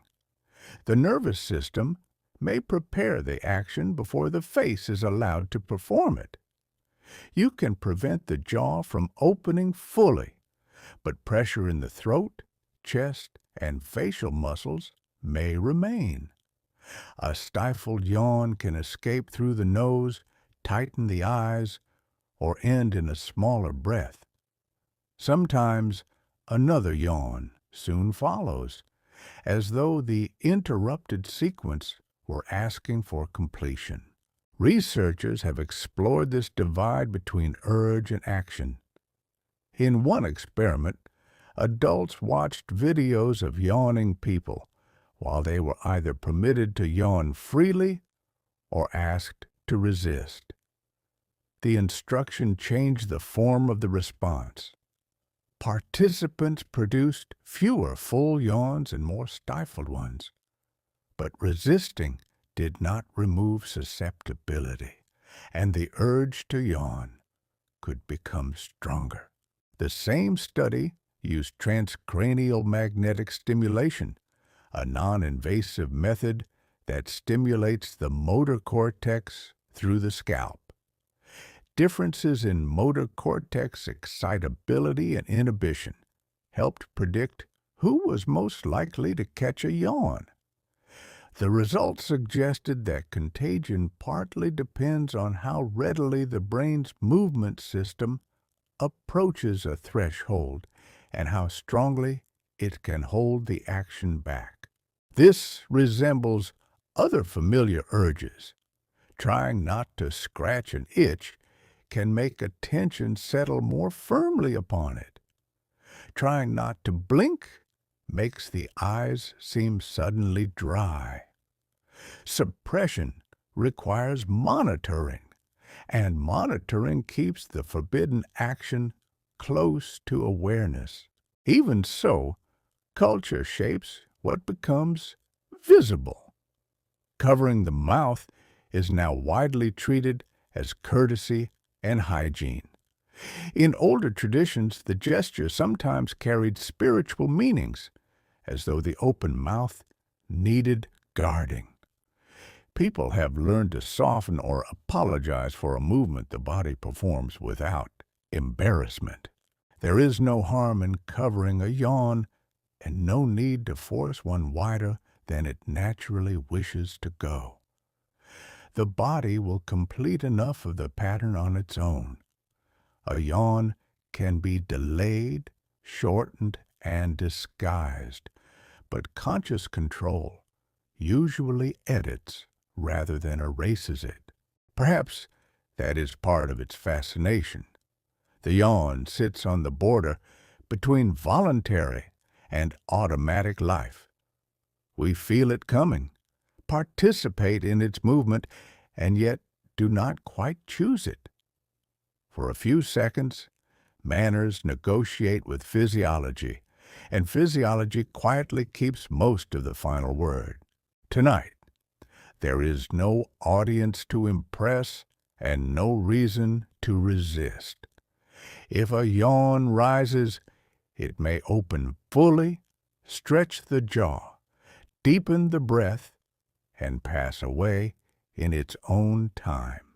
The nervous system may prepare the action before the face is allowed to perform it. You can prevent the jaw from opening fully, but pressure in the throat, chest, and facial muscles may remain. A stifled yawn can escape through the nose, tighten the eyes, or end in a smaller breath. Sometimes another yawn soon follows, as though the interrupted sequence were asking for completion. Researchers have explored this divide between urge and action. In one experiment, adults watched videos of yawning people while they were either permitted to yawn freely or asked to resist. The instruction changed the form of the response. Participants produced fewer full yawns and more stifled ones. But resisting did not remove susceptibility, and the urge to yawn could become stronger. The same study used transcranial magnetic stimulation, a non-invasive method that stimulates the motor cortex through the scalp. Differences in motor cortex excitability and inhibition helped predict who was most likely to catch a yawn. The results suggested that contagion partly depends on how readily the brain's movement system approaches a threshold and how strongly it can hold the action back. This resembles other familiar urges. Trying not to scratch an itch can make attention settle more firmly upon it. Trying not to blink makes the eyes seem suddenly dry. Suppression requires monitoring, and monitoring keeps the forbidden action close to awareness. Even so, culture shapes what becomes visible. Covering the mouth is now widely treated as courtesy and hygiene. In older traditions, the gesture sometimes carried spiritual meanings, as though the open mouth needed guarding. People have learned to soften or apologize for a movement the body performs without embarrassment. There is no harm in covering a yawn and no need to force one wider than it naturally wishes to go. The body will complete enough of the pattern on its own. A yawn can be delayed, shortened, and disguised, but conscious control usually edits rather than erases it. Perhaps that is part of its fascination. The yawn sits on the border between voluntary and automatic life. We feel it coming, participate in its movement, and yet do not quite choose it. For a few seconds, manners negotiate with physiology, and physiology quietly keeps most of the final word. Tonight, there is no audience to impress and no reason to resist. If a yawn rises, it may open fully, stretch the jaw, deepen the breath, and pass away in its own time,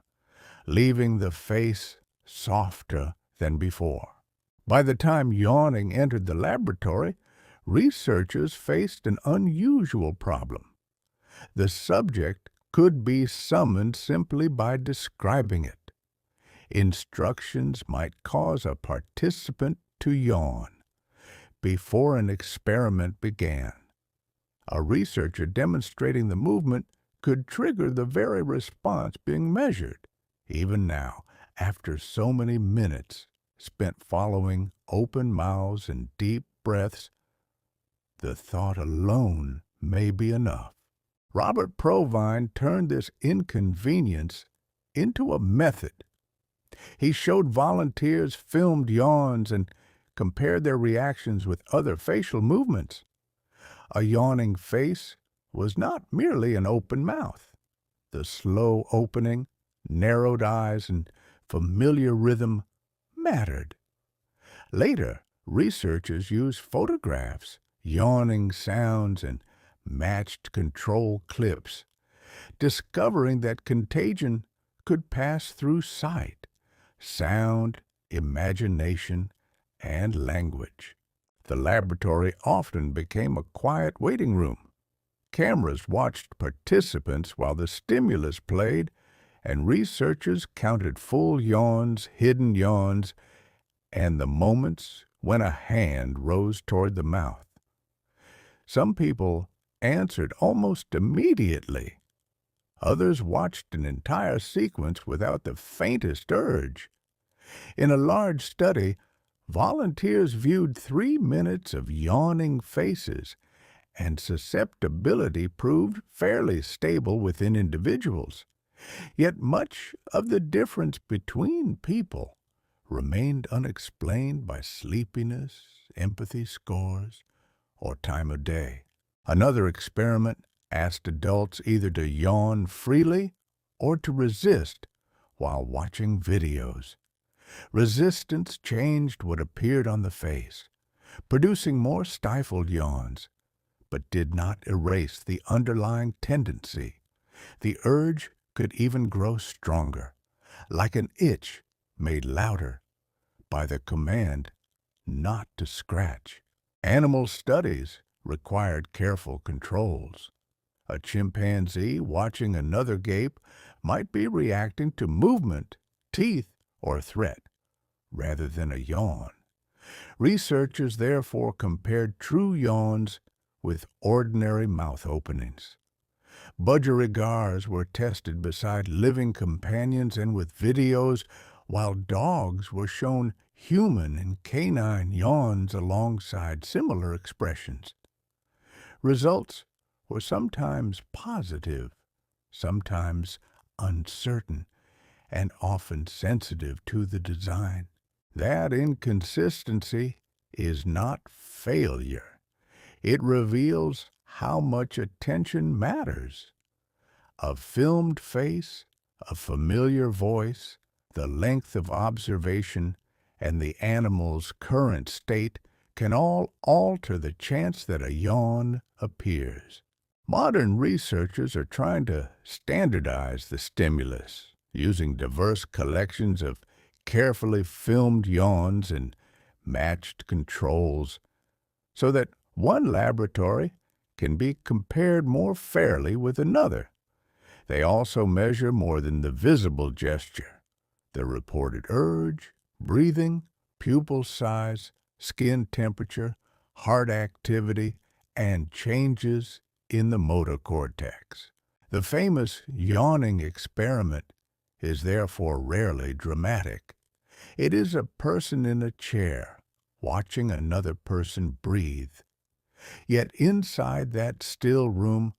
leaving the face softer than before. By the time yawning entered the laboratory, researchers faced an unusual problem. The subject could be summoned simply by describing it. Instructions might cause a participant to yawn before an experiment began. A researcher demonstrating the movement could trigger the very response being measured. Even now, after so many minutes spent following open mouths and deep breaths, the thought alone may be enough. Robert Provine turned this inconvenience into a method. He showed volunteers filmed yawns and compared their reactions with other facial movements. A yawning face was not merely an open mouth. The slow opening, narrowed eyes, and familiar rhythm mattered. Later, researchers used photographs, yawning sounds, and matched control clips, discovering that contagion could pass through sight, sound, imagination, and language. The laboratory often became a quiet waiting room. Cameras watched participants while the stimulus played, and researchers counted full yawns, hidden yawns, and the moments when a hand rose toward the mouth. Some people answered almost immediately. Others watched an entire sequence without the faintest urge. In a large study, volunteers viewed 3 minutes of yawning faces, and susceptibility proved fairly stable within individuals. Yet much of the difference between people remained unexplained by sleepiness, empathy scores, or time of day. Another experiment asked adults either to yawn freely or to resist while watching videos. Resistance changed what appeared on the face, producing more stifled yawns, but did not erase the underlying tendency. The urge could even grow stronger, like an itch made louder by the command not to scratch. Animal studies required careful controls. A chimpanzee watching another gape might be reacting to movement, teeth, or threat, rather than a yawn. Researchers therefore compared true yawns with ordinary mouth openings. Budgerigars were tested beside living companions and with videos, while dogs were shown human and canine yawns alongside similar expressions. Results were sometimes positive, sometimes uncertain, and often sensitive to the design. That inconsistency is not failure. It reveals how much attention matters. A filmed face, a familiar voice, the length of observation, and the animal's current state can all alter the chance that a yawn appears. Modern researchers are trying to standardize the stimulus, using diverse collections of carefully filmed yawns and matched controls, so that one laboratory can be compared more fairly with another. They also measure more than the visible gesture: the reported urge, breathing, pupil size, skin temperature, heart activity, and changes in the motor cortex. The famous yawning experiment is therefore rarely dramatic. It is a person in a chair watching another person breathe. Yet inside that still room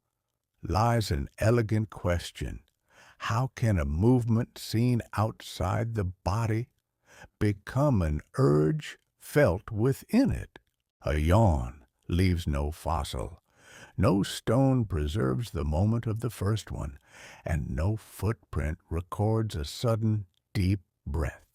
lies an elegant question. How can a movement seen outside the body become an urge felt within it? A yawn leaves no fossil. No stone preserves the moment of the first one, and no footprint records a sudden, deep breath.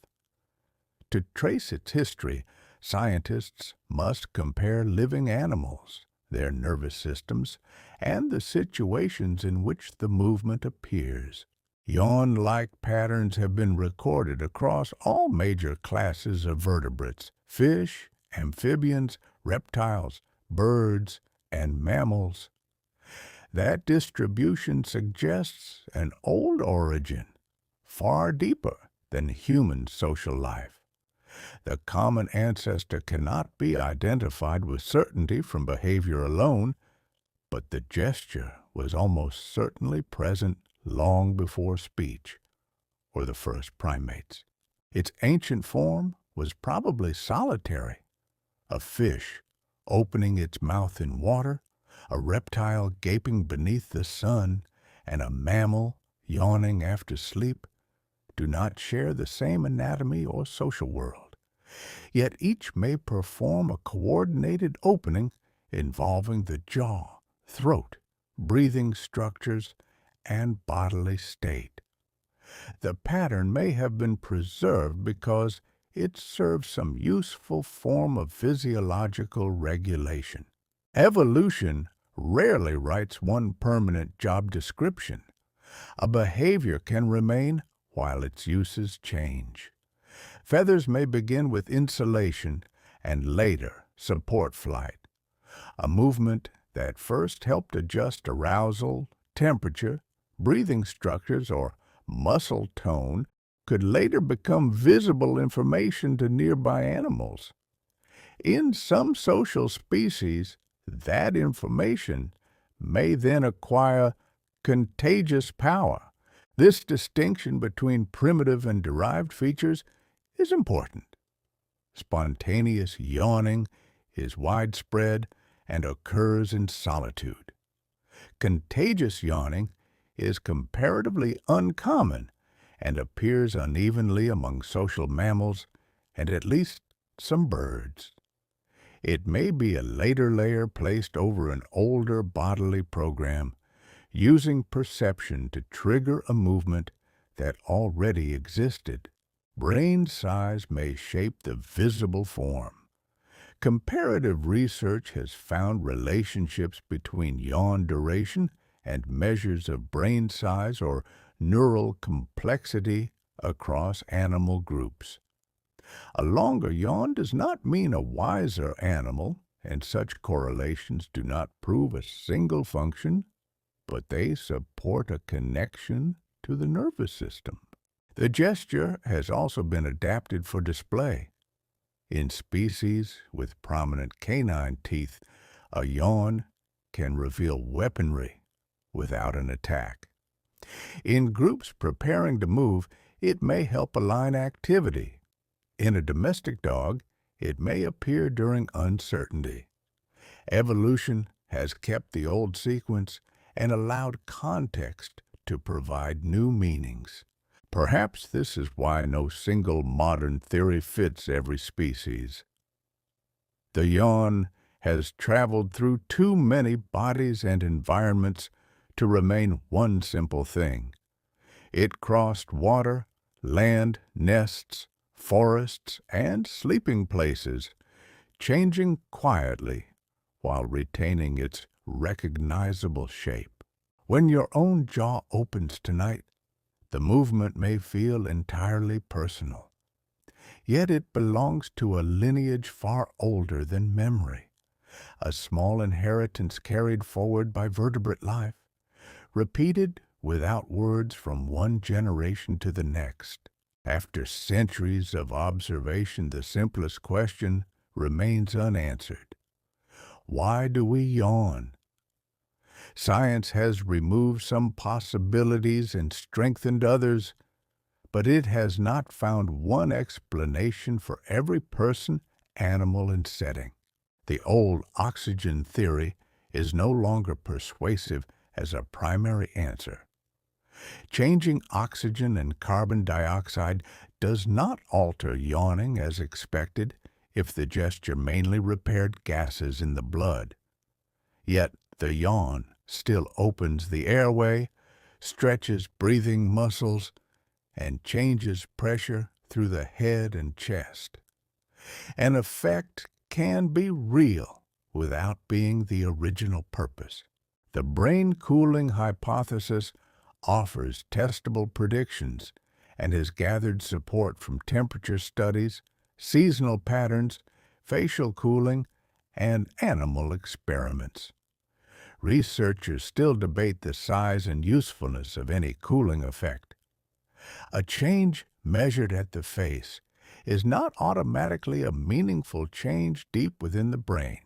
To trace its history, scientists must compare living animals, their nervous systems, and the situations in which the movement appears. Yawn-like patterns have been recorded across all major classes of vertebrates: fish, amphibians, reptiles, birds, and mammals. That distribution suggests an old origin, far deeper than human social life. The common ancestor cannot be identified with certainty from behavior alone, but the gesture was almost certainly present long before speech or the first primates. Its ancient form was probably solitary: a fish opening its mouth in water, a reptile gaping beneath the sun, and a mammal yawning after sleep do not share the same anatomy or social world. Yet each may perform a coordinated opening involving the jaw, throat, breathing structures, and bodily state. The pattern may have been preserved because it serves some useful form of physiological regulation. Evolution rarely writes one permanent job description. A behavior can remain while its uses change. Feathers may begin with insulation and later support flight. A movement that first helped adjust arousal, temperature, breathing structures, or muscle tone could later become visible information to nearby animals. In some social species, that information may then acquire contagious power. This distinction between primitive and derived features is important. Spontaneous yawning is widespread and occurs in solitude. Contagious yawning is comparatively uncommon and appears unevenly among social mammals and at least some birds. It may be a later layer placed over an older bodily program, using perception to trigger a movement that already existed. Brain size may shape the visible form. Comparative research has found relationships between yawn duration and measures of brain size or neural complexity across animal groups. A longer yawn does not mean a wiser animal, and such correlations do not prove a single function, but they support a connection to the nervous system. The gesture has also been adapted for display. In species with prominent canine teeth, a yawn can reveal weaponry without an attack. In groups preparing to move, it may help align activity. In a domestic dog, it may appear during uncertainty. Evolution has kept the old sequence and allowed context to provide new meanings. Perhaps this is why no single modern theory fits every species. The yawn has traveled through too many bodies and environments to remain one simple thing. It crossed water, land, nests, forests, and sleeping places, changing quietly while retaining its recognizable shape. When your own jaw opens tonight, the movement may feel entirely personal, yet it belongs to a lineage far older than memory, a small inheritance carried forward by vertebrate life, repeated without words from one generation to the next. After centuries of observation, the simplest question remains unanswered. Why do we yawn? Science has removed some possibilities and strengthened others, but it has not found one explanation for every person, animal, and setting. The old oxygen theory is no longer persuasive as a primary answer. Changing oxygen and carbon dioxide does not alter yawning as expected if the gesture mainly repaired gases in the blood. Yet the yawn still opens the airway, stretches breathing muscles, and changes pressure through the head and chest. An effect can be real without being the original purpose. The brain cooling hypothesis offers testable predictions and has gathered support from temperature studies, seasonal patterns, facial cooling, and animal experiments. Researchers still debate the size and usefulness of any cooling effect. A change measured at the face is not automatically a meaningful change deep within the brain,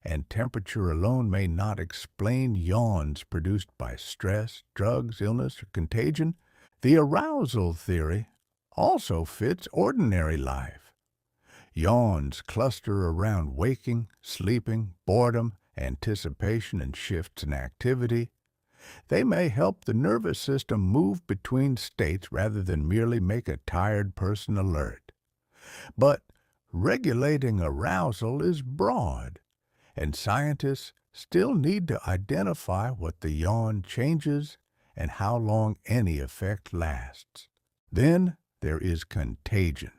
and temperature alone may not explain yawns produced by stress, drugs, illness, or contagion. The arousal theory also fits ordinary life. Yawns cluster around waking, sleeping, boredom, anticipation, and shifts in activity. They may help the nervous system move between states rather than merely make a tired person alert. But regulating arousal is broad, and scientists still need to identify what the yawn changes and how long any effect lasts. Then there is contagion.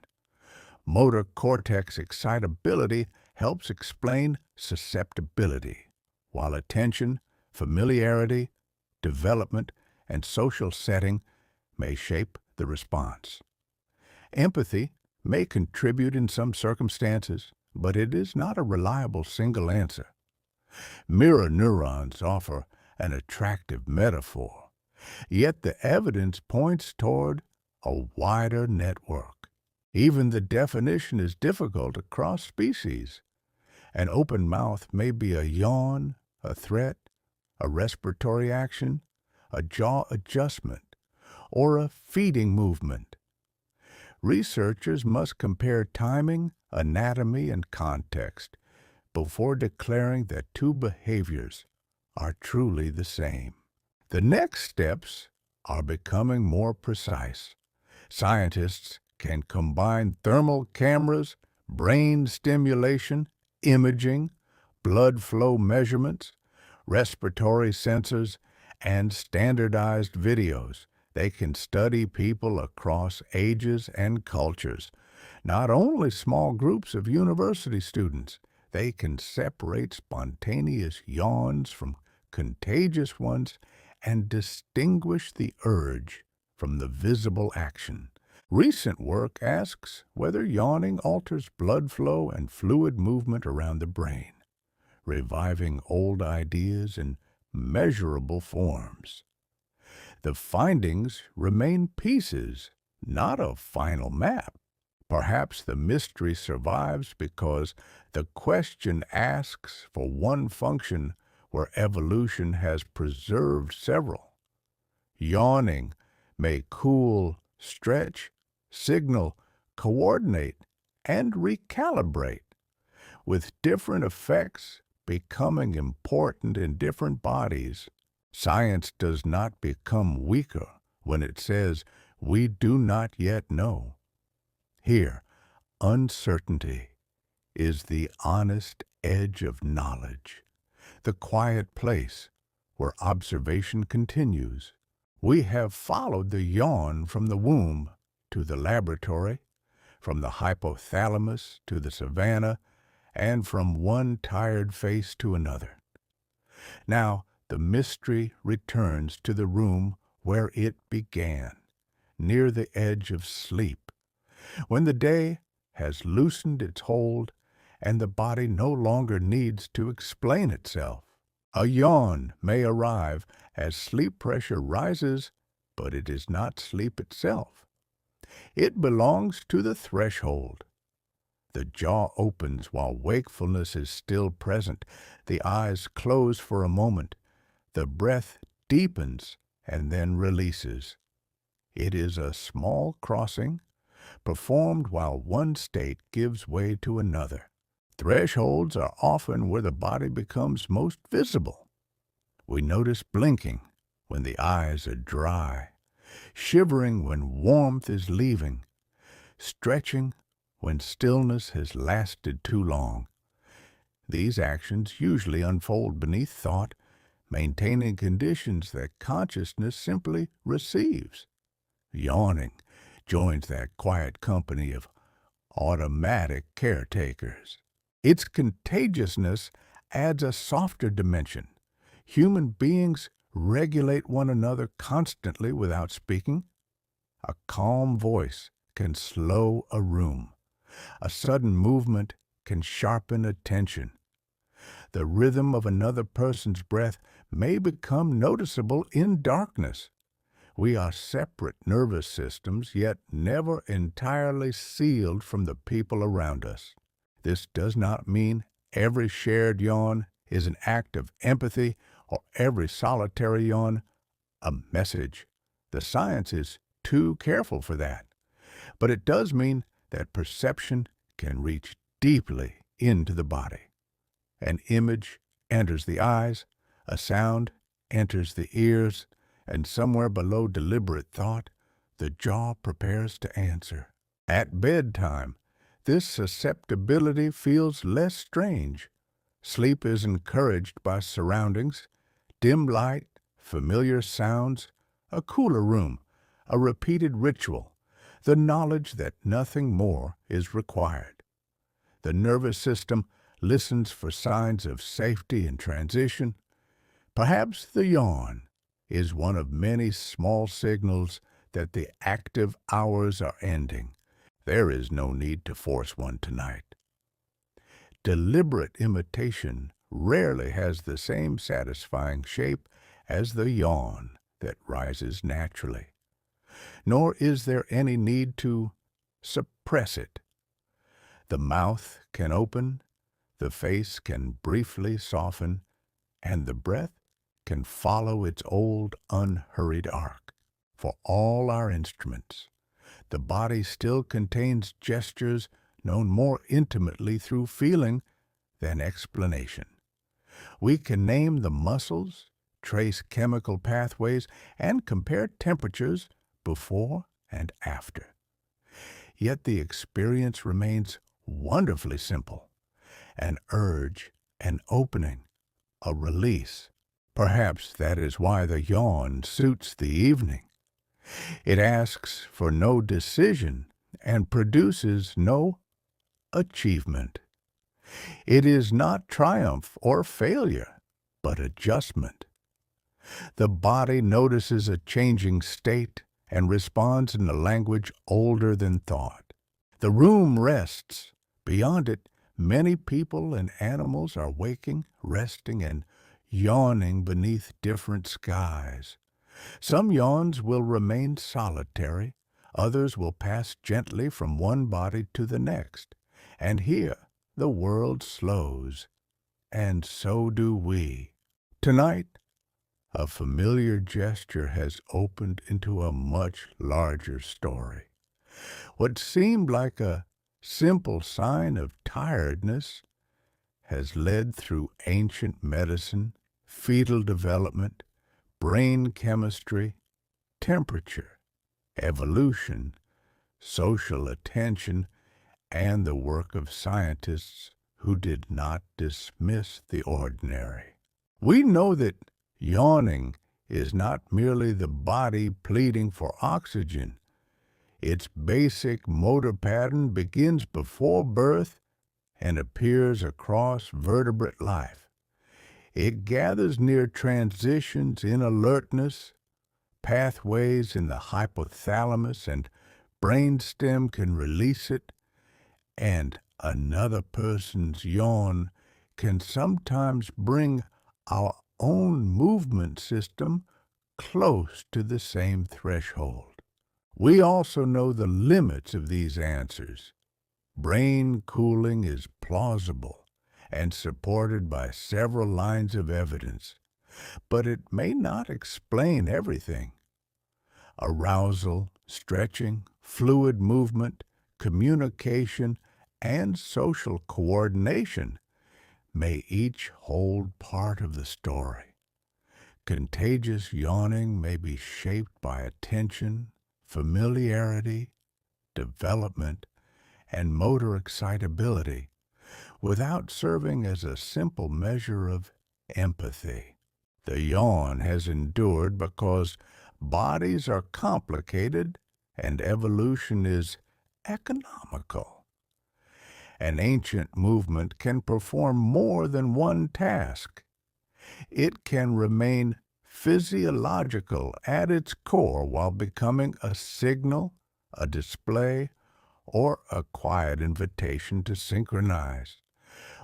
Motor cortex excitability helps explain susceptibility, while attention, familiarity, development, and social setting may shape the response. Empathy may contribute in some circumstances, but it is not a reliable single answer. Mirror neurons offer an attractive metaphor, yet the evidence points toward a wider network. Even the definition is difficult across species. An open mouth may be a yawn, a threat, a respiratory action, a jaw adjustment, or a feeding movement. Researchers must compare timing, anatomy, and context before declaring that two behaviors are truly the same. The next steps are becoming more precise. Scientists can combine thermal cameras, brain stimulation, imaging, blood flow measurements, respiratory sensors, and standardized videos. They can study people across ages and cultures, not only small groups of university students. They can separate spontaneous yawns from contagious ones and distinguish the urge from the visible action. Recent work asks whether yawning alters blood flow and fluid movement around the brain, reviving old ideas in measurable forms. The findings remain pieces, not a final map. Perhaps the mystery survives because the question asks for one function where evolution has preserved several. Yawning may cool, stretch, signal, coordinate, and recalibrate, with different effects becoming important in different bodies. Science does not become weaker when it says we do not yet know. Here, uncertainty is the honest edge of knowledge, the quiet place where observation continues. We have followed the yawn from the womb to the laboratory, from the hypothalamus to the savanna, and from one tired face to another. Now the mystery returns to the room where it began, near the edge of sleep, when the day has loosened its hold and the body no longer needs to explain itself. A yawn may arrive as sleep pressure rises, but it is not sleep itself. It belongs to the threshold. The jaw opens while wakefulness is still present. The eyes close for a moment. The breath deepens and then releases. It is a small crossing, performed while one state gives way to another. Thresholds are often where the body becomes most visible. We notice blinking when the eyes are dry, shivering when warmth is leaving, stretching when stillness has lasted too long. These actions usually unfold beneath thought, maintaining conditions that consciousness simply receives. Yawning joins that quiet company of automatic caretakers. Its contagiousness adds a softer dimension. Human beings regulate one another constantly without speaking. A calm voice can slow a room. A sudden movement can sharpen attention. The rhythm of another person's breath may become noticeable in darkness. We are separate nervous systems, yet never entirely sealed from the people around us. This does not mean every shared yawn is an act of empathy or every solitary yawn a message. The science is too careful for that. But it does mean that perception can reach deeply into the body. An image enters the eyes, a sound enters the ears, and somewhere below deliberate thought, the jaw prepares to answer. At bedtime, this susceptibility feels less strange. Sleep is encouraged by surroundings, dim light, familiar sounds, a cooler room, a repeated ritual, the knowledge that nothing more is required. The nervous system listens for signs of safety and transition. Perhaps the yawn is one of many small signals that the active hours are ending. There is no need to force one tonight. Deliberate imitation rarely has the same satisfying shape as the yawn that rises naturally. Nor is there any need to suppress it. The mouth can open, the face can briefly soften, and the breath can follow its old unhurried arc. For all our instruments, the body still contains gestures known more intimately through feeling than explanation. We can name the muscles, trace chemical pathways, and compare temperatures before and after. Yet the experience remains wonderfully simple. An urge, an opening, a release. Perhaps that is why the yawn suits the evening. It asks for no decision and produces no achievement. It is not triumph or failure, but adjustment. The body notices a changing state and responds in a language older than thought. The room rests. Beyond it, many people and animals are waking, resting, and yawning beneath different skies. Some yawns will remain solitary, others will pass gently from one body to the next. And here the world slows, and so do we. Tonight, a familiar gesture has opened into a much larger story. What seemed like a simple sign of tiredness has led through ancient medicine, fetal development, brain chemistry, temperature, evolution, social attention, and the work of scientists who did not dismiss the ordinary. We know that yawning is not merely the body pleading for oxygen. Its basic motor pattern begins before birth and appears across vertebrate life. It gathers near transitions in alertness, pathways in the hypothalamus and brainstem can release it, and another person's yawn can sometimes bring our own movement system close to the same threshold. We also know the limits of these answers. Brain cooling is plausible and supported by several lines of evidence, but it may not explain everything. Arousal, stretching, fluid movement, communication, and social coordination may each hold part of the story. Contagious yawning may be shaped by attention, familiarity, development, and motor excitability, without serving as a simple measure of empathy. The yawn has endured because bodies are complicated and evolution is economical. An ancient movement can perform more than one task. It can remain physiological at its core while becoming a signal, a display, or a quiet invitation to synchronize.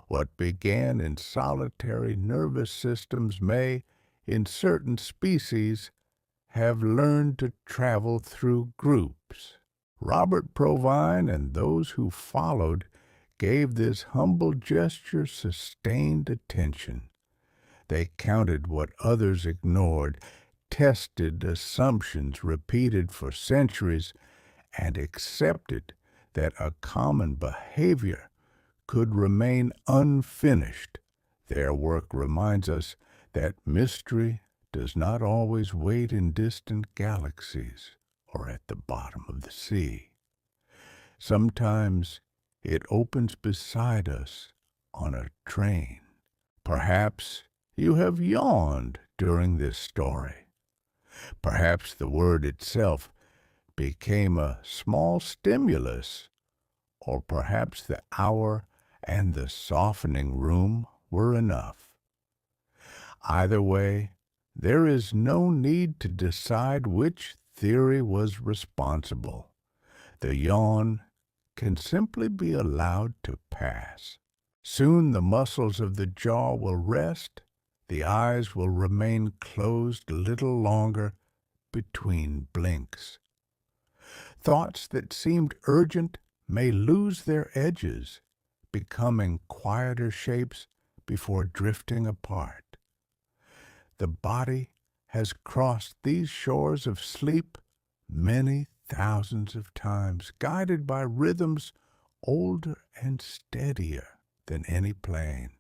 What began in solitary nervous systems may, in certain species, have learned to travel through groups. Robert Provine and those who followed gave this humble gesture sustained attention. They counted what others ignored, tested assumptions repeated for centuries, and accepted that a common behavior could remain unfinished. Their work reminds us that mystery does not always wait in distant galaxies or at the bottom of the sea. Sometimes it opens beside us on a train. Perhaps you have yawned during this story. Perhaps the word itself became a small stimulus, or perhaps the hour and the softening room were enough. Either way, there is no need to decide which theory was responsible. The yawn can simply be allowed to pass. Soon the muscles of the jaw will rest, the eyes will remain closed a little longer between blinks. Thoughts that seemed urgent may lose their edges, becoming quieter shapes before drifting apart. The body has crossed these shores of sleep many thousands of times, guided by rhythms older and steadier than any plane.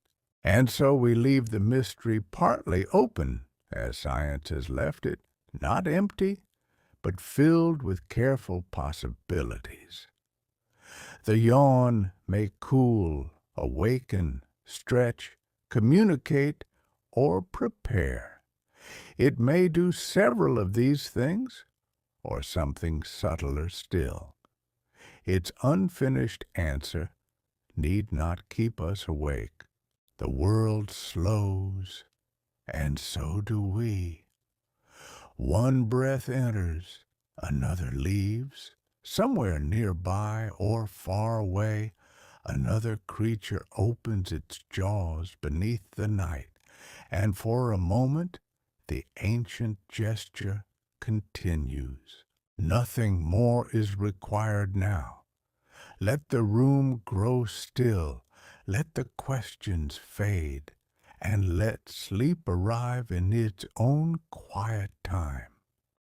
And so we leave the mystery partly open, as science has left it, not empty, but filled with careful possibilities. The yawn may cool, awaken, stretch, communicate, or prepare. It may do several of these things, or something subtler still. Its unfinished answer need not keep us awake. The world slows, and so do we. One breath enters, another leaves. Somewhere nearby or far away, another creature opens its jaws beneath the night, and for a moment the ancient gesture continues. Nothing more is required now. Let the room grow still, let the questions fade, and let sleep arrive in its own quiet time.